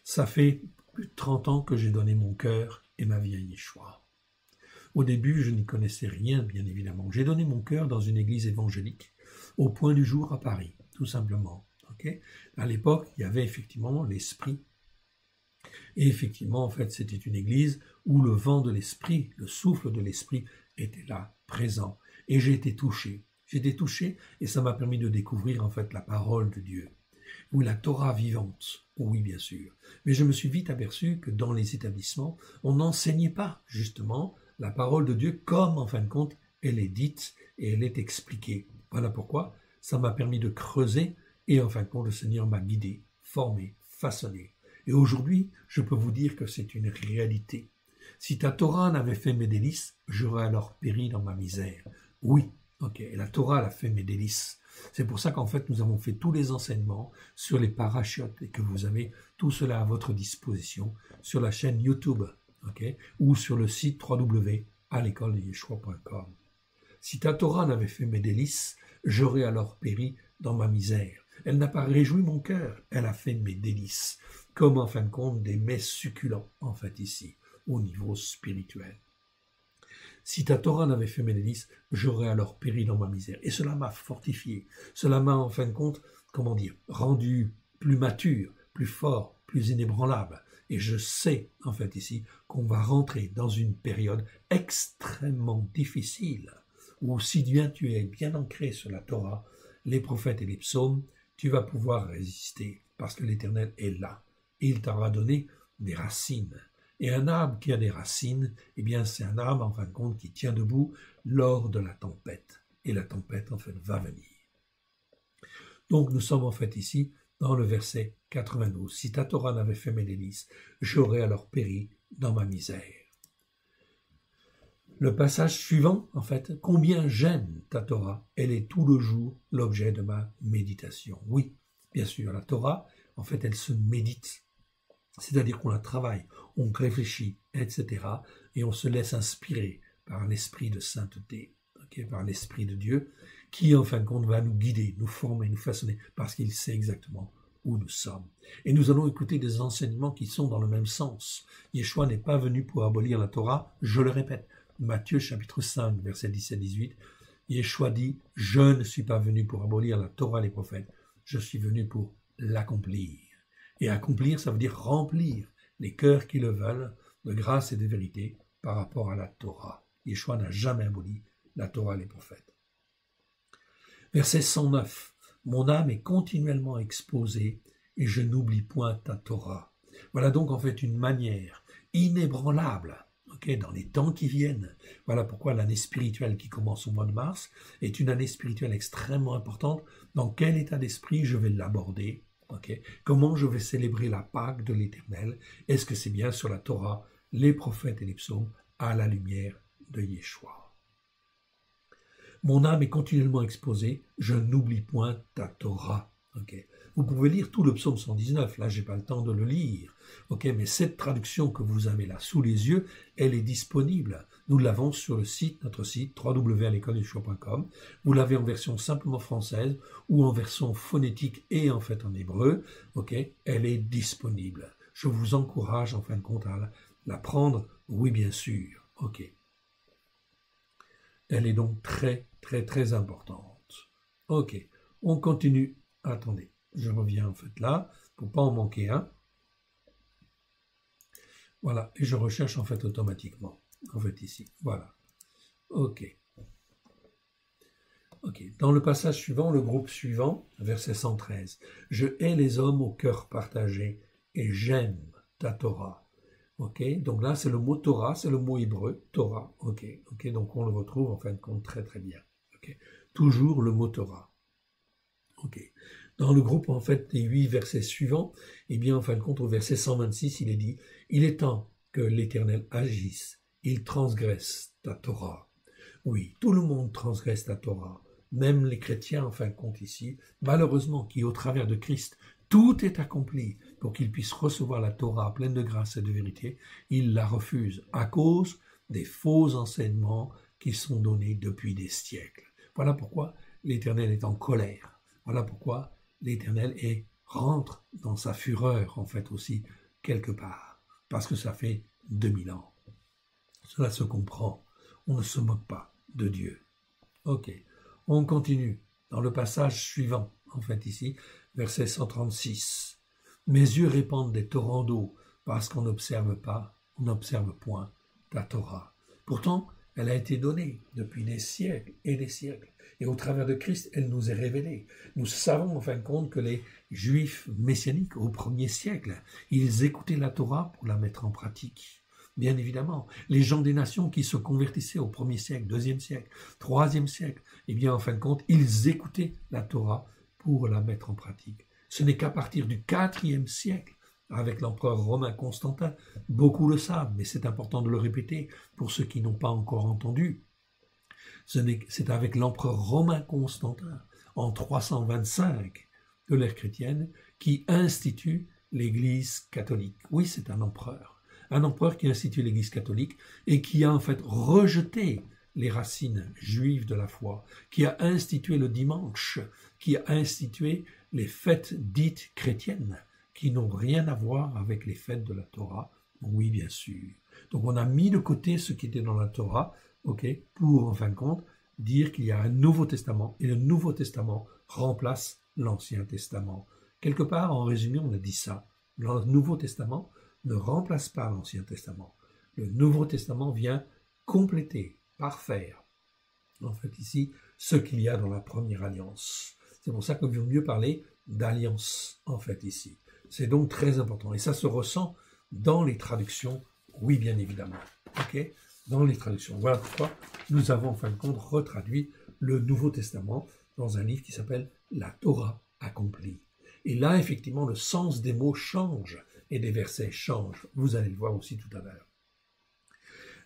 ça fait plus de 30 ans que j'ai donné mon cœur et ma vie à Yeshua. Au début, je n'y connaissais rien, bien évidemment. J'ai donné mon cœur dans une église évangélique, au Point du Jour à Paris, tout simplement. Okay, à l'époque, il y avait effectivement l'esprit. Et effectivement, en fait, c'était une église où le vent de l'esprit, le souffle de l'esprit était là, présent. Et j'ai été touché. J'ai été touché et ça m'a permis de découvrir, en fait, la parole de Dieu. Oui, la Torah vivante, oui, bien sûr. Mais je me suis vite aperçu que dans les établissements, on n'enseignait pas, justement, la parole de Dieu comme, en fin de compte, elle est dite et elle est expliquée. Voilà pourquoi ça m'a permis de creuser et, en fin de compte, le Seigneur m'a guidé, formé, façonné. Et aujourd'hui, je peux vous dire que c'est une réalité. Si ta Torah n'avait fait mes délices, j'aurais alors péri dans ma misère. Oui, ok, la Torah elle a fait mes délices. C'est pour ça qu'en fait, nous avons fait tous les enseignements sur les parachutes et que vous avez tout cela à votre disposition sur la chaîne YouTube, ok, ou sur le site www.alécoledeyeshua.com. Si ta Torah n'avait fait mes délices, j'aurais alors péri dans ma misère. Elle n'a pas réjoui mon cœur, elle a fait mes délices, comme en fin de compte des mets succulents, en fait ici, au niveau spirituel. Si ta Torah n'avait fait mes délices, j'aurais alors péri dans ma misère. Et cela m'a fortifié. Cela m'a, en fin de compte, comment dire, rendu plus mature, plus fort, plus inébranlable. Et je sais, en fait, ici, qu'on va rentrer dans une période extrêmement difficile, où si bien tu es bien ancré sur la Torah, les prophètes et les psaumes, tu vas pouvoir résister, parce que l'Éternel est là. Et il t'aura donné des racines. Et un arbre qui a des racines, eh bien c'est un arbre en fin de compte qui tient debout lors de la tempête. Et la tempête en fait va venir. Donc nous sommes en fait ici dans le verset 92. Si ta Torah n'avait fait mes délices, j'aurais alors péri dans ma misère. Le passage suivant, en fait, combien j'aime ta Torah, elle est tout le jour l'objet de ma méditation. Oui, bien sûr, la Torah, en fait, elle se médite. C'est-à-dire qu'on la travaille, on réfléchit, etc. Et on se laisse inspirer par l'esprit de sainteté, okay, par l'esprit de Dieu, qui en fin de compte va nous guider, nous former, nous façonner, parce qu'il sait exactement où nous sommes. Et nous allons écouter des enseignements qui sont dans le même sens. Yeshua n'est pas venu pour abolir la Torah, je le répète. Matthieu chapitre 5, verset 17-18, Yeshua dit « Je ne suis pas venu pour abolir la Torah et les prophètes, je suis venu pour l'accomplir. » Et accomplir, ça veut dire remplir les cœurs qui le veulent de grâce et de vérité par rapport à la Torah. Yeshua n'a jamais aboli la Torah et les prophètes. Verset 109. Mon âme est continuellement exposée et je n'oublie point ta Torah. Voilà donc en fait une manière inébranlable, okay, dans les temps qui viennent. Voilà pourquoi l'année spirituelle qui commence au mois de mars est une année spirituelle extrêmement importante. Dans quel état d'esprit je vais l'aborder? Okay. Comment je vais célébrer la Pâque de l'Éternel? Est-ce que c'est bien sur la Torah, les prophètes et les psaumes à la lumière de Yeshua? Mon âme est continuellement exposée, je n'oublie point ta Torah. Okay. Vous pouvez lire tout le psaume 119, là j'ai pas le temps de le lire, okay, mais cette traduction que vous avez là sous les yeux, elle est disponible. Nous l'avons sur le site, notre site www.alécoledeyeshua.com. Vous l'avez en version simplement française ou en version phonétique et en fait en hébreu, okay, elle est disponible. Je vous encourage en fin de compte à la prendre, oui bien sûr, ok. Elle est donc très très très importante. Ok, on continue. Attendez, je reviens en fait là, pour pas en manquer un. Voilà, et je recherche en fait automatiquement, en fait ici, voilà. Ok, Ok. Dans le passage suivant, le groupe suivant, verset 113. Je hais les hommes au cœur partagé et j'aime ta Torah. Ok. Donc là, c'est le mot Torah, c'est le mot hébreu, Torah. Ok. Ok. Donc on le retrouve en fin de compte très très bien. Ok. Toujours le mot Torah. Ok. Dans le groupe en fait des 8 versets suivants, eh bien en fin de compte au verset 126, il est dit « Il est temps que l'Éternel agisse, il transgresse ta Torah. » Oui, tout le monde transgresse la Torah, même les chrétiens en fin de compte ici, malheureusement qui au travers de Christ, tout est accompli pour qu'ils puissent recevoir la Torah pleine de grâce et de vérité, ils la refusent à cause des faux enseignements qui sont donnés depuis des siècles. Voilà pourquoi l'Éternel est en colère. Voilà pourquoi l'Éternel rentre dans sa fureur, en fait, aussi, quelque part. Parce que ça fait 2000 ans. Cela se comprend. On ne se moque pas de Dieu. Ok. On continue dans le passage suivant, en fait, ici, verset 136. Mes yeux répandent des torrents d'eau parce qu'on n'observe point ta Torah. Pourtant, elle a été donnée depuis des siècles et des siècles. Et au travers de Christ, elle nous est révélée. Nous savons en fin de compte que les Juifs messianiques au 1er siècle, ils écoutaient la Torah pour la mettre en pratique. Bien évidemment, les gens des nations qui se convertissaient au 1er siècle, 2e siècle, 3e siècle, eh bien en fin de compte, ils écoutaient la Torah pour la mettre en pratique. Ce n'est qu'à partir du 4e siècle, avec l'empereur romain Constantin, beaucoup le savent, mais c'est important de le répéter pour ceux qui n'ont pas encore entendu. C'est avec l'empereur romain Constantin, en 325 de l'ère chrétienne, qui institue l'Église catholique. Oui, c'est un empereur qui institue l'Église catholique et qui a en fait rejeté les racines juives de la foi, qui a institué le dimanche, qui a institué les fêtes dites chrétiennes, qui n'ont rien à voir avec les fêtes de la Torah. Oui, bien sûr. Donc on a mis de côté ce qui était dans la Torah, pour en fin de compte dire qu'il y a un Nouveau Testament et le Nouveau Testament remplace l'Ancien Testament. Quelque part, en résumé, on a dit ça. Le Nouveau Testament ne remplace pas l'Ancien Testament. Le Nouveau Testament vient compléter, parfaire, en fait ici, ce qu'il y a dans la première alliance. C'est pour ça qu'il vaut mieux parler d'alliance, en fait ici. C'est donc très important. Et ça se ressent dans les traductions, oui, bien évidemment. Ok ? Dans les traductions. Voilà pourquoi nous avons en fin de compte retraduit le Nouveau Testament dans un livre qui s'appelle La Torah accomplie. Et là, effectivement, le sens des mots change et des versets changent. Vous allez le voir aussi tout à l'heure.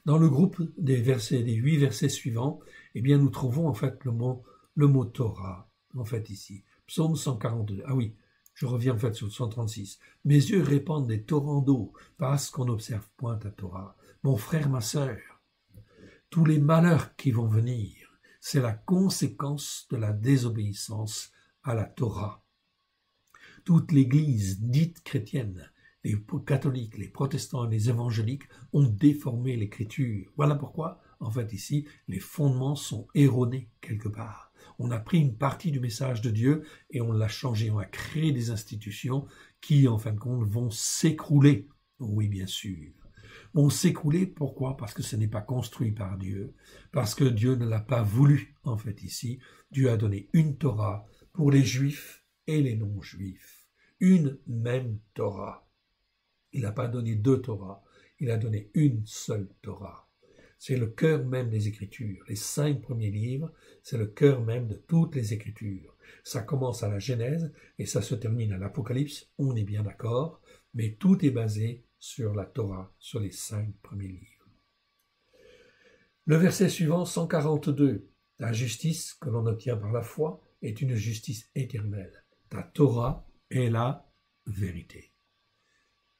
Dans le groupe des 8 versets suivants, eh bien, nous trouvons en fait le mot Torah, en fait ici. Psaume 142. Ah oui, je reviens en fait sur le 136. Mes yeux répandent des torrents d'eau parce qu'on n'observe point ta Torah. Mon frère, ma sœur, tous les malheurs qui vont venir, c'est la conséquence de la désobéissance à la Torah. Toute l'Église dite chrétienne, les catholiques, les protestants et les évangéliques ont déformé l'Écriture. Voilà pourquoi, en fait, ici, les fondements sont erronés quelque part. On a pris une partie du message de Dieu et on l'a changé. On a créé des institutions qui, en fin de compte, vont s'écrouler. Oui, bien sûr. Vont s'écrouler, pourquoi? Parce que ce n'est pas construit par Dieu, parce que Dieu ne l'a pas voulu, en fait, ici. Dieu a donné une Torah pour les Juifs et les non-Juifs. Une même Torah. Il n'a pas donné 2 Torahs, il a donné une seule Torah. C'est le cœur même des Écritures. Les 5 premiers livres, c'est le cœur même de toutes les Écritures. Ça commence à la Genèse et ça se termine à l'Apocalypse, on est bien d'accord, mais tout est basé sur la Torah, sur les 5 premiers livres. Le verset suivant, 142. La justice que l'on obtient par la foi est une justice éternelle. Ta Torah est la vérité.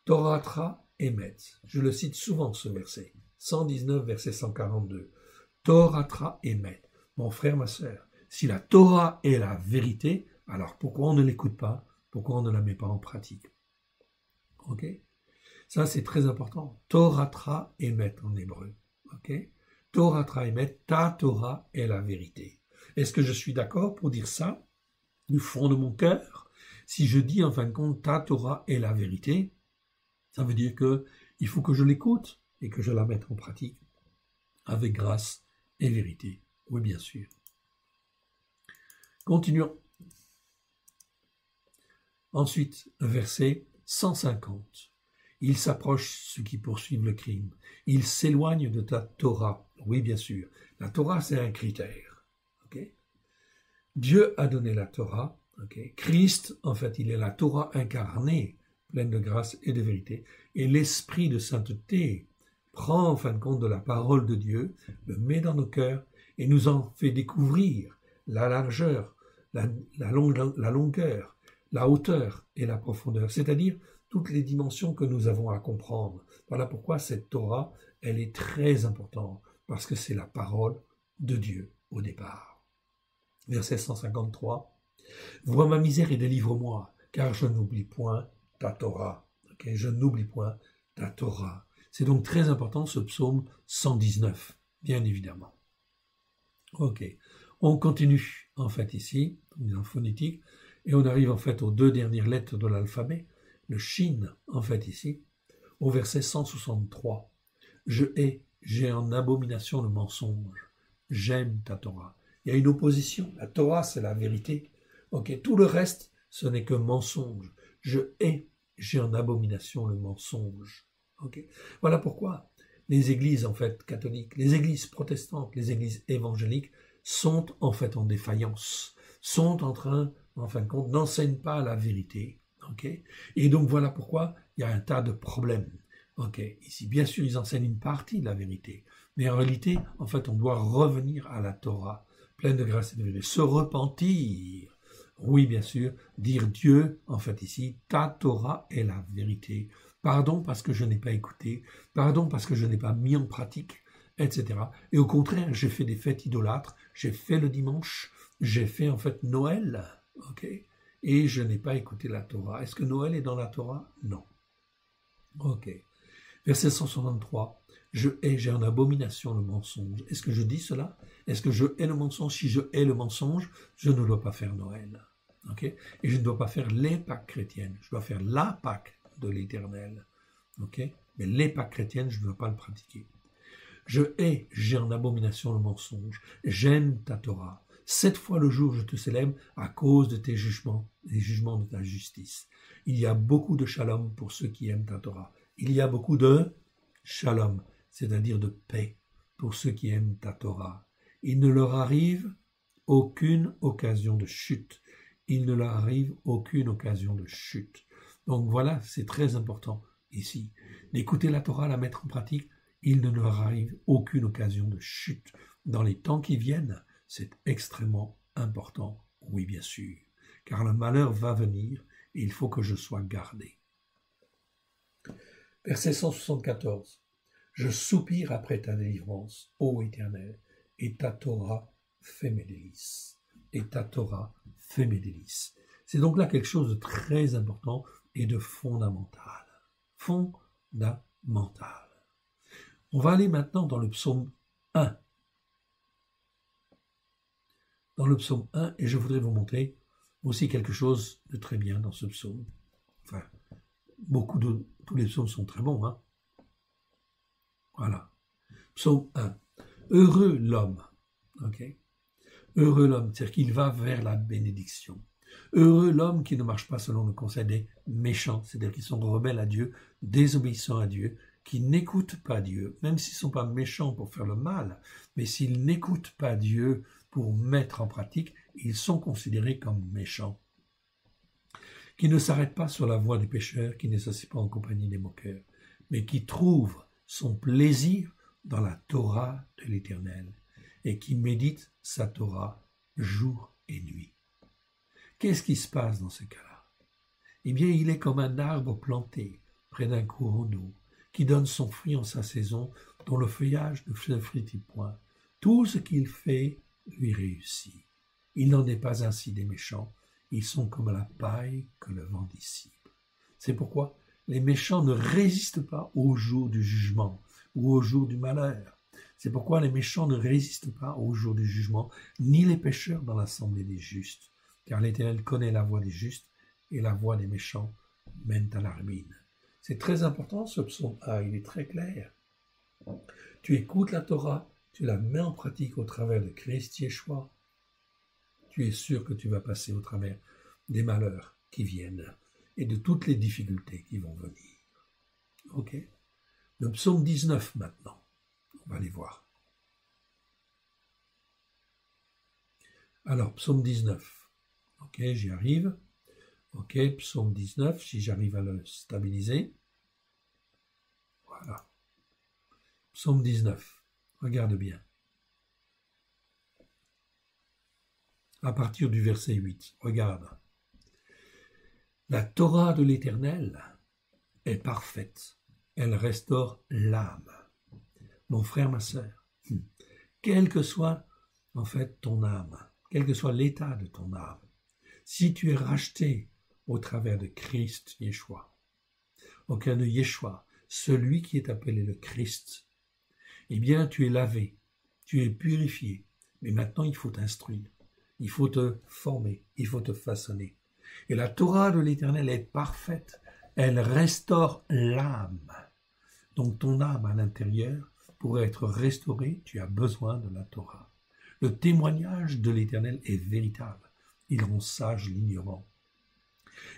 Toratra emet. Je le cite souvent ce verset. 119, verset 142. Toratra emet. Mon frère, ma sœur, si la Torah est la vérité, alors pourquoi on ne l'écoute pas? Pourquoi on ne la met pas en pratique? Ok? Ça, c'est très important. Toratra emet en hébreu. Ok? Toratra emet, ta Torah est la vérité. Est-ce que je suis d'accord pour dire ça du fond de mon cœur? Si je dis en fin de compte, ta Torah est la vérité, ça veut dire qu'il faut que je l'écoute et que je la mette en pratique avec grâce et vérité. Oui, bien sûr. Continuons. Ensuite, verset 150. Ils s'approchent, ceux qui poursuivent le crime. Ils s'éloignent de ta Torah. Oui, bien sûr. La Torah, c'est un critère. Okay? Dieu a donné la Torah. Okay? Christ, en fait, il est la Torah incarnée, pleine de grâce et de vérité. Et l'esprit de sainteté prend en fin de compte de la parole de Dieu, le met dans nos cœurs et nous en fait découvrir la largeur, la longueur, la hauteur et la profondeur, c'est-à-dire toutes les dimensions que nous avons à comprendre. Voilà pourquoi cette Torah, elle est très importante, parce que c'est la parole de Dieu au départ. Verset 153. Vois ma misère et délivre-moi, car je n'oublie point ta Torah. Okay? Je n'oublie point ta Torah. C'est donc très important ce psaume 119, bien évidemment. Ok, on continue en fait ici, en phonétique, et on arrive en fait aux deux dernières lettres de l'alphabet, le shin en fait ici, au verset 163. J'ai en abomination le mensonge, j'aime ta Torah. Il y a une opposition, la Torah c'est la vérité, ok, tout le reste ce n'est que mensonge. J'ai en abomination le mensonge. Okay. Voilà pourquoi les églises en fait catholiques, les églises protestantes, les églises évangéliques sont en fait en défaillance, sont en train, en fin de compte, n'enseignent pas la vérité. Okay. Et donc voilà pourquoi il y a un tas de problèmes. Okay. Ici, bien sûr, ils enseignent une partie de la vérité, mais en réalité, en fait, on doit revenir à la Torah, pleine de grâce et de vérité, se repentir. Oui, bien sûr, dire Dieu, en fait ici, ta Torah est la vérité. Pardon parce que je n'ai pas écouté, pardon parce que je n'ai pas mis en pratique, etc. Et au contraire, j'ai fait des fêtes idolâtres, j'ai fait le dimanche, j'ai fait en fait Noël, ok, et je n'ai pas écouté la Torah. Est-ce que Noël est dans la Torah? Non. Ok. Verset 163. J'ai en abomination le mensonge. Est-ce que je dis cela? Est-ce que je hais le mensonge? Si je hais le mensonge, je ne dois pas faire Noël. Okay? Et je ne dois pas faire les Pâques chrétiennes. Je dois faire la Pâque de l'Éternel. Okay? Mais les Pâques chrétiennes, je ne dois pas le pratiquer. J'ai en abomination le mensonge. J'aime ta Torah. 7 fois le jour je te célèbre à cause de tes jugements, les jugements de ta justice. Il y a beaucoup de shalom pour ceux qui aiment ta Torah. Il y a beaucoup de shalom, c'est-à-dire de paix pour ceux qui aiment ta Torah. Il ne leur arrive aucune occasion de chute. Il ne leur arrive aucune occasion de chute. Donc voilà, c'est très important ici. D'écouter la Torah, la mettre en pratique, il ne leur arrive aucune occasion de chute. Dans les temps qui viennent, c'est extrêmement important, oui bien sûr, car le malheur va venir et il faut que je sois gardé. Verset 174. Je soupire après ta délivrance, ô Éternel, et ta Torah fait mes délices. Et ta Torah fait mes délices. C'est donc là quelque chose de très important et de fondamental. Fondamental. On va aller maintenant dans le psaume 1. Dans le psaume 1, et je voudrais vous montrer aussi quelque chose de très bien dans ce psaume. Enfin, tous les psaumes sont très bons, hein. Voilà. Psaume 1. Heureux l'homme. Ok. Heureux l'homme, c'est-à-dire qu'il va vers la bénédiction. Heureux l'homme qui ne marche pas selon le conseil des méchants, c'est-à-dire qui sont rebelles à Dieu, désobéissants à Dieu, qui n'écoutent pas Dieu, même s'ils ne sont pas méchants pour faire le mal, mais s'ils n'écoutent pas Dieu pour mettre en pratique, ils sont considérés comme méchants. Qui ne s'arrête pas sur la voie des pécheurs, qui ne s'assied pas en compagnie des moqueurs, mais qui trouve son plaisir dans la Torah de l'Éternel, et qui médite sa Torah jour et nuit. Qu'est-ce qui se passe dans ce cas-là? Eh bien, il est comme un arbre planté près d'un courant d'eau, qui donne son fruit en sa saison, dont le feuillage ne se frétille point. Tout ce qu'il fait lui réussit. Il n'en est pas ainsi des méchants, ils sont comme la paille que le vent dissipe. C'est pourquoi les méchants ne résistent pas au jour du jugement ou au jour du malheur. C'est pourquoi les méchants ne résistent pas au jour du jugement, ni les pécheurs dans l'assemblée des justes. Car l'Éternel connaît la voie des justes et la voie des méchants mène à la ruine. C'est très important ce psaume 1, il est très clair. Tu écoutes la Torah, tu la mets en pratique au travers de Christ Yeshua. tu es sûr que tu vas passer au travers des malheurs qui viennent et de toutes les difficultés qui vont venir. Ok? Le psaume 19 maintenant, on va les voir. Alors, psaume 19. Ok, j'y arrive. Ok, psaume 19, si j'arrive à le stabiliser. Voilà. Psaume 19. Regarde bien. À partir du verset 8, regarde. La Torah de l'Éternel est parfaite. Elle restaure l'âme. Mon frère, ma sœur, quel que soit en fait ton âme, quel que soit l'état de ton âme, si tu es racheté au travers de Christ Yeshua, aucun de Yeshua, celui qui est appelé le Christ, eh bien tu es lavé, tu es purifié, mais maintenant il faut t'instruire, il faut te former, il faut te façonner. Et la Torah de l'Éternel est parfaite, elle restaure l'âme. Donc ton âme à l'intérieur, pour être restaurée, tu as besoin de la Torah. Le témoignage de l'Éternel est véritable, il rend sage l'ignorant.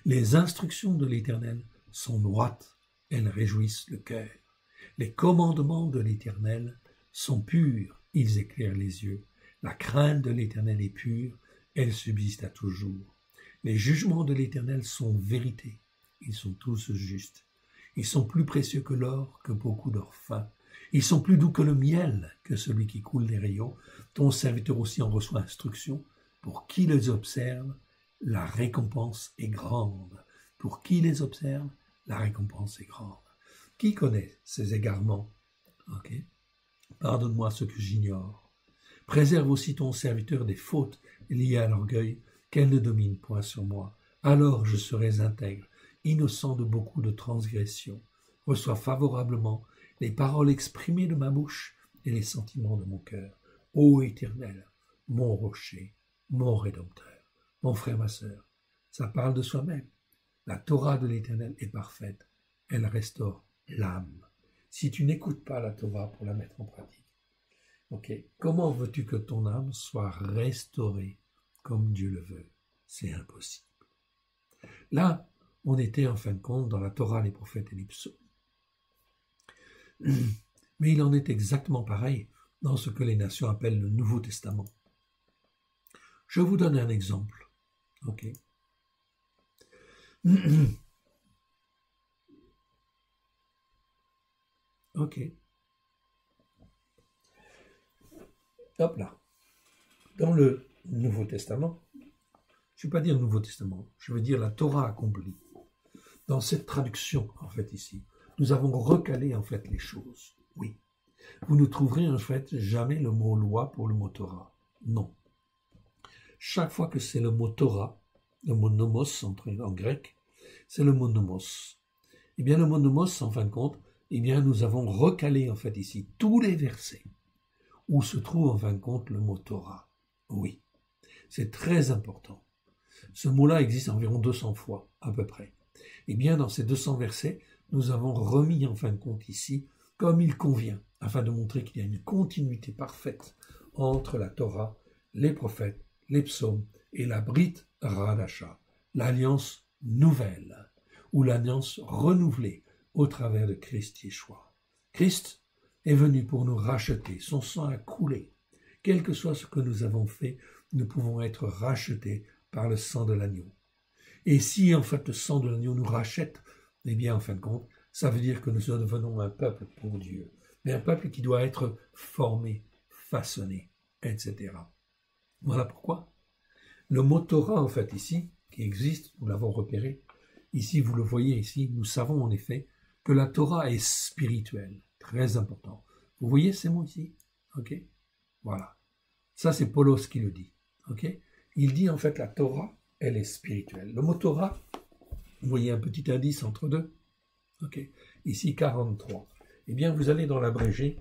Les instructions de l'Éternel sont droites, elles réjouissent le cœur. Les commandements de l'Éternel sont purs, ils éclairent les yeux. La crainte de l'Éternel est pure, elle subsiste à toujours. Les jugements de l'Éternel sont vérité, ils sont tous justes. Ils sont plus précieux que l'or, que beaucoup d'or fin. Ils sont plus doux que le miel, que celui qui coule des rayons. Ton serviteur aussi en reçoit instruction. Pour qui les observe, la récompense est grande. Pour qui les observe, la récompense est grande. Qui connaît ces égarements? Ok. Pardonne-moi ce que j'ignore. Préserve aussi ton serviteur des fautes liées à l'orgueil, qu'elles ne dominent point sur moi. Alors je serai intègre, innocent de beaucoup de transgressions. Reçois favorablement les paroles exprimées de ma bouche et les sentiments de mon cœur. Ô Éternel, mon rocher, mon Rédempteur, mon frère, ma sœur, ça parle de soi-même. La Torah de l'Éternel est parfaite, elle restaure l'âme. Si tu n'écoutes pas la Torah pour la mettre en pratique, ok, comment veux-tu que ton âme soit restaurée comme Dieu le veut? C'est impossible. Là, on était en fin de compte dans la Torah, les prophètes et les psaumes. Mais il en est exactement pareil dans ce que les nations appellent le Nouveau Testament. Je vous donne un exemple. Ok. Ok. Hop là. Dans le Nouveau Testament, je ne vais pas dire Nouveau Testament, je veux dire la Torah accomplie. Dans cette traduction, en fait, ici, nous avons recalé, en fait, les choses. Oui. Vous ne trouverez, en fait, jamais le mot loi pour le mot Torah. Non. Chaque fois que c'est le mot Torah, le mot nomos en grec, c'est le mot nomos. Eh bien, le mot nomos, en fin de compte, eh bien, nous avons recalé, en fait, ici, tous les versets où se trouve, en fin de compte, le mot Torah. Oui. C'est très important. Ce mot-là existe environ 200 fois, à peu près. Eh bien, dans ces 200 versets, nous avons remis, en fin de compte, ici, comme il convient, afin de montrer qu'il y a une continuité parfaite entre la Torah, les prophètes, les psaumes et la Brit Hadasha, l'alliance nouvelle, ou l'alliance renouvelée au travers de Christ Yeshua. Christ est venu pour nous racheter, son sang a coulé. Quel que soit ce que nous avons fait, nous pouvons être rachetés par le sang de l'agneau. Et si en fait le sang de l'agneau nous rachète, eh bien en fin de compte, ça veut dire que nous devenons un peuple pour Dieu, mais un peuple qui doit être formé, façonné, etc. Voilà pourquoi le mot Torah en fait ici, qui existe, nous l'avons repéré, ici vous le voyez ici, nous savons en effet que la Torah est spirituelle, très important. Vous voyez ces mots ici? Ok? Voilà. Ça c'est Paulos qui le dit. Ok? Il dit en fait la Torah, elle est spirituelle. Le mot Torah, vous voyez un petit indice entre deux. Ok. Ici 43. Eh bien vous allez dans l'abrégé,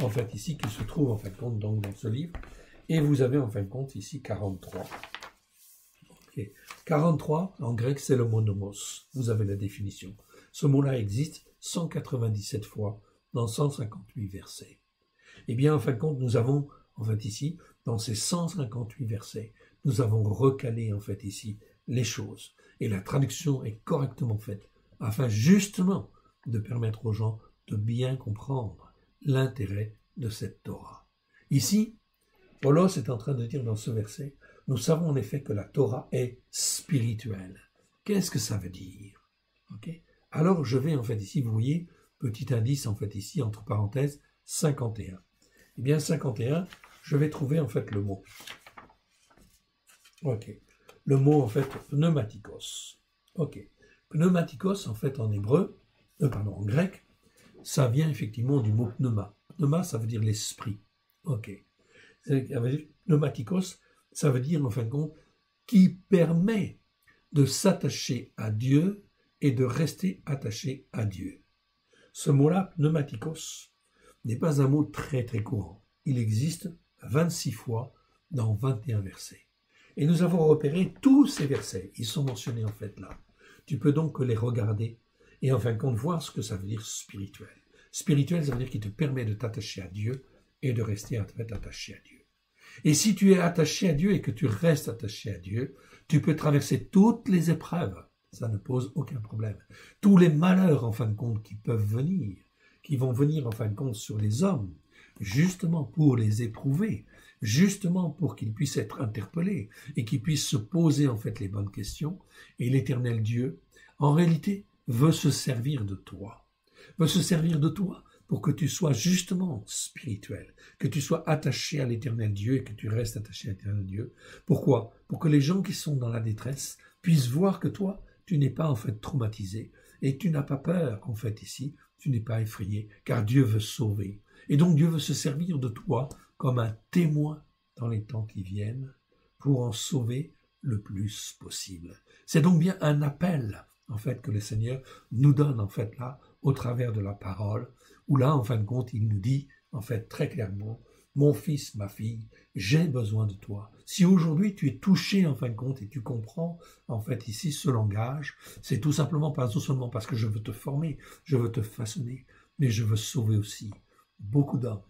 en fait ici, qui se trouve en fin de compte donc, dans ce livre, et vous avez en fin de compte ici 43. Ok. 43 en grec c'est le mot nomos. Vous avez la définition. Ce mot-là existe 197 fois dans 158 versets. Eh bien en fin de compte nous avons en fait ici, dans ces 158 versets, nous avons recalé en fait ici les choses. Et la traduction est correctement faite, afin justement de permettre aux gens de bien comprendre l'intérêt de cette Torah. Ici, Paulos est en train de dire dans ce verset, nous savons en effet que la Torah est spirituelle. Qu'est-ce que ça veut dire? Okay. Alors je vais en fait ici, vous voyez, petit indice en fait ici, entre parenthèses, 51. Eh bien 51, je vais trouver en fait le mot. Ok. Le mot en fait pneumatikos. Ok. Pneumatikos en fait en hébreu, en grec, ça vient effectivement du mot pneuma. Pneuma, ça veut dire l'esprit. Ok. Pneumatikos, ça veut dire en fin de compte qui permet de s'attacher à Dieu et de rester attaché à Dieu. Ce mot-là, pneumatikos, n'est pas un mot très très courant. Il existe 26 fois dans 21 versets. Et nous avons repéré tous ces versets. Ils sont mentionnés en fait là. Tu peux donc les regarder et en fin de compte voir ce que ça veut dire spirituel. Spirituel, ça veut dire qu'il te permet de t'attacher à Dieu et de rester en fait attaché à Dieu. Et si tu es attaché à Dieu et que tu restes attaché à Dieu, tu peux traverser toutes les épreuves. Ça ne pose aucun problème. Tous les malheurs, en fin de compte, qui peuvent venir, qui vont venir, en fin de compte, sur les hommes, justement pour les éprouver, justement pour qu'ils puissent être interpellés et qu'ils puissent se poser, en fait, les bonnes questions. Et l'Éternel Dieu, en réalité, veut se servir de toi. Veut se servir de toi pour que tu sois justement spirituel, que tu sois attaché à l'Éternel Dieu et que tu restes attaché à l'Éternel Dieu. Pourquoi? Pour que les gens qui sont dans la détresse puissent voir que toi, tu n'es pas en fait traumatisé et tu n'as pas peur en fait ici, tu n'es pas effrayé, car Dieu veut sauver. Et donc Dieu veut se servir de toi comme un témoin dans les temps qui viennent pour en sauver le plus possible. C'est donc bien un appel en fait que le Seigneur nous donne en fait là au travers de la parole, où là en fin de compte il nous dit en fait très clairement: mon fils, ma fille, j'ai besoin de toi. Si aujourd'hui tu es touché en fin de compte et tu comprends en fait ici ce langage, c'est tout simplement pas seulement parce que je veux te former, je veux te façonner, mais je veux sauver aussi beaucoup d'hommes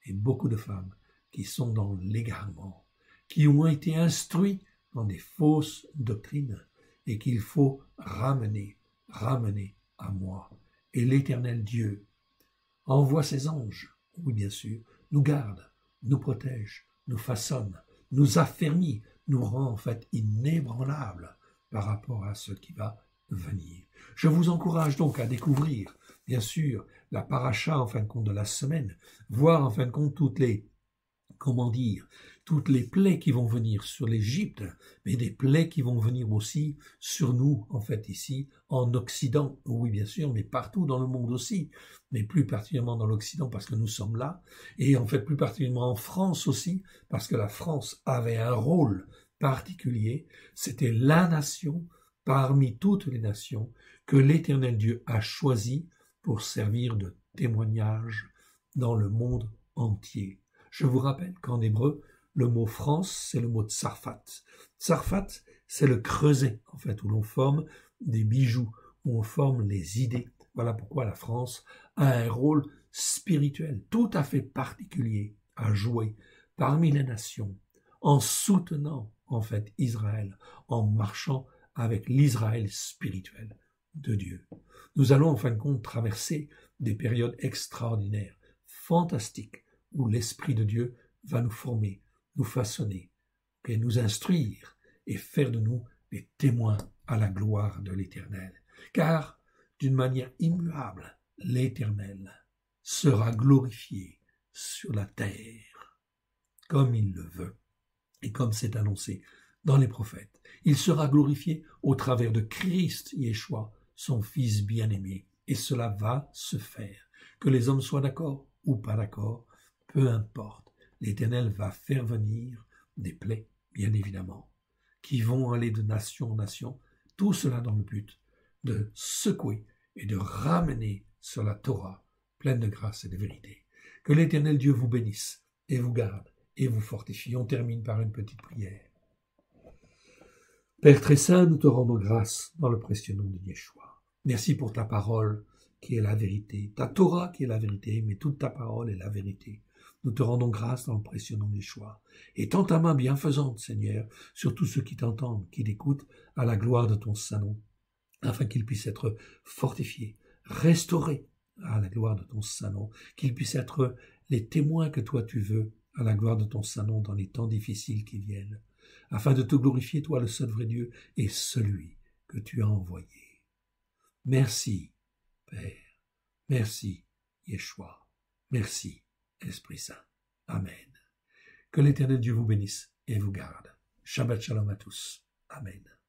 et beaucoup de femmes qui sont dans l'égarement, qui ont été instruits dans des fausses doctrines et qu'il faut ramener à moi. Et l'Éternel Dieu envoie ses anges, oui bien sûr, nous garde, nous protège, nous façonne, nous affermit, nous rend en fait inébranlables par rapport à ce qui va venir. Je vous encourage donc à découvrir, bien sûr, la paracha en fin de compte de la semaine, voir en fin de compte toutes les plaies qui vont venir sur l'Égypte, mais des plaies qui vont venir aussi sur nous, en fait, ici, en Occident. Oui, bien sûr, mais partout dans le monde aussi, mais plus particulièrement dans l'Occident parce que nous sommes là, et en fait plus particulièrement en France aussi, parce que la France avait un rôle particulier. C'était la nation, parmi toutes les nations, que l'Éternel Dieu a choisi pour servir de témoignage dans le monde entier. Je vous rappelle qu'en hébreu, le mot France, c'est le mot tsarfat. Tsarfat, c'est le creuset, en fait, où l'on forme des bijoux, où on forme les idées. Voilà pourquoi la France a un rôle spirituel tout à fait particulier à jouer parmi les nations, en soutenant, en fait, Israël, en marchant avec l'Israël spirituel de Dieu. Nous allons, en fin de compte, traverser des périodes extraordinaires, fantastiques, où l'Esprit de Dieu va nous former, nous façonner, et nous instruire et faire de nous des témoins à la gloire de l'Éternel. Car, d'une manière immuable, l'Éternel sera glorifié sur la terre, comme il le veut, et comme c'est annoncé dans les prophètes. Il sera glorifié au travers de Christ Yeshua, son Fils bien-aimé, et cela va se faire. Que les hommes soient d'accord ou pas d'accord, peu importe, l'Éternel va faire venir des plaies, bien évidemment, qui vont aller de nation en nation, tout cela dans le but de secouer et de ramener sur la Torah pleine de grâce et de vérité. Que l'Éternel Dieu vous bénisse et vous garde et vous fortifie. On termine par une petite prière. Père très saint, nous te rendons grâce dans le précieux nom de Yeshua. Merci pour ta parole qui est la vérité, ta Torah qui est la vérité, mais toute ta parole est la vérité. Nous te rendons grâce dans le précieux nom d'Yeshua. Et tends ta main bienfaisante, Seigneur, sur tous ceux qui t'entendent, qui l'écoutent, à la gloire de ton saint nom, afin qu'ils puissent être fortifiés, restaurés à la gloire de ton saint nom, qu'ils puissent être les témoins que toi tu veux à la gloire de ton saint nom dans les temps difficiles qui viennent, afin de te glorifier, toi le seul vrai Dieu et celui que tu as envoyé. Merci, Père. Merci, Yeshua. Merci, Esprit Saint. Amen. Que l'Éternel Dieu vous bénisse et vous garde. Shabbat shalom à tous. Amen.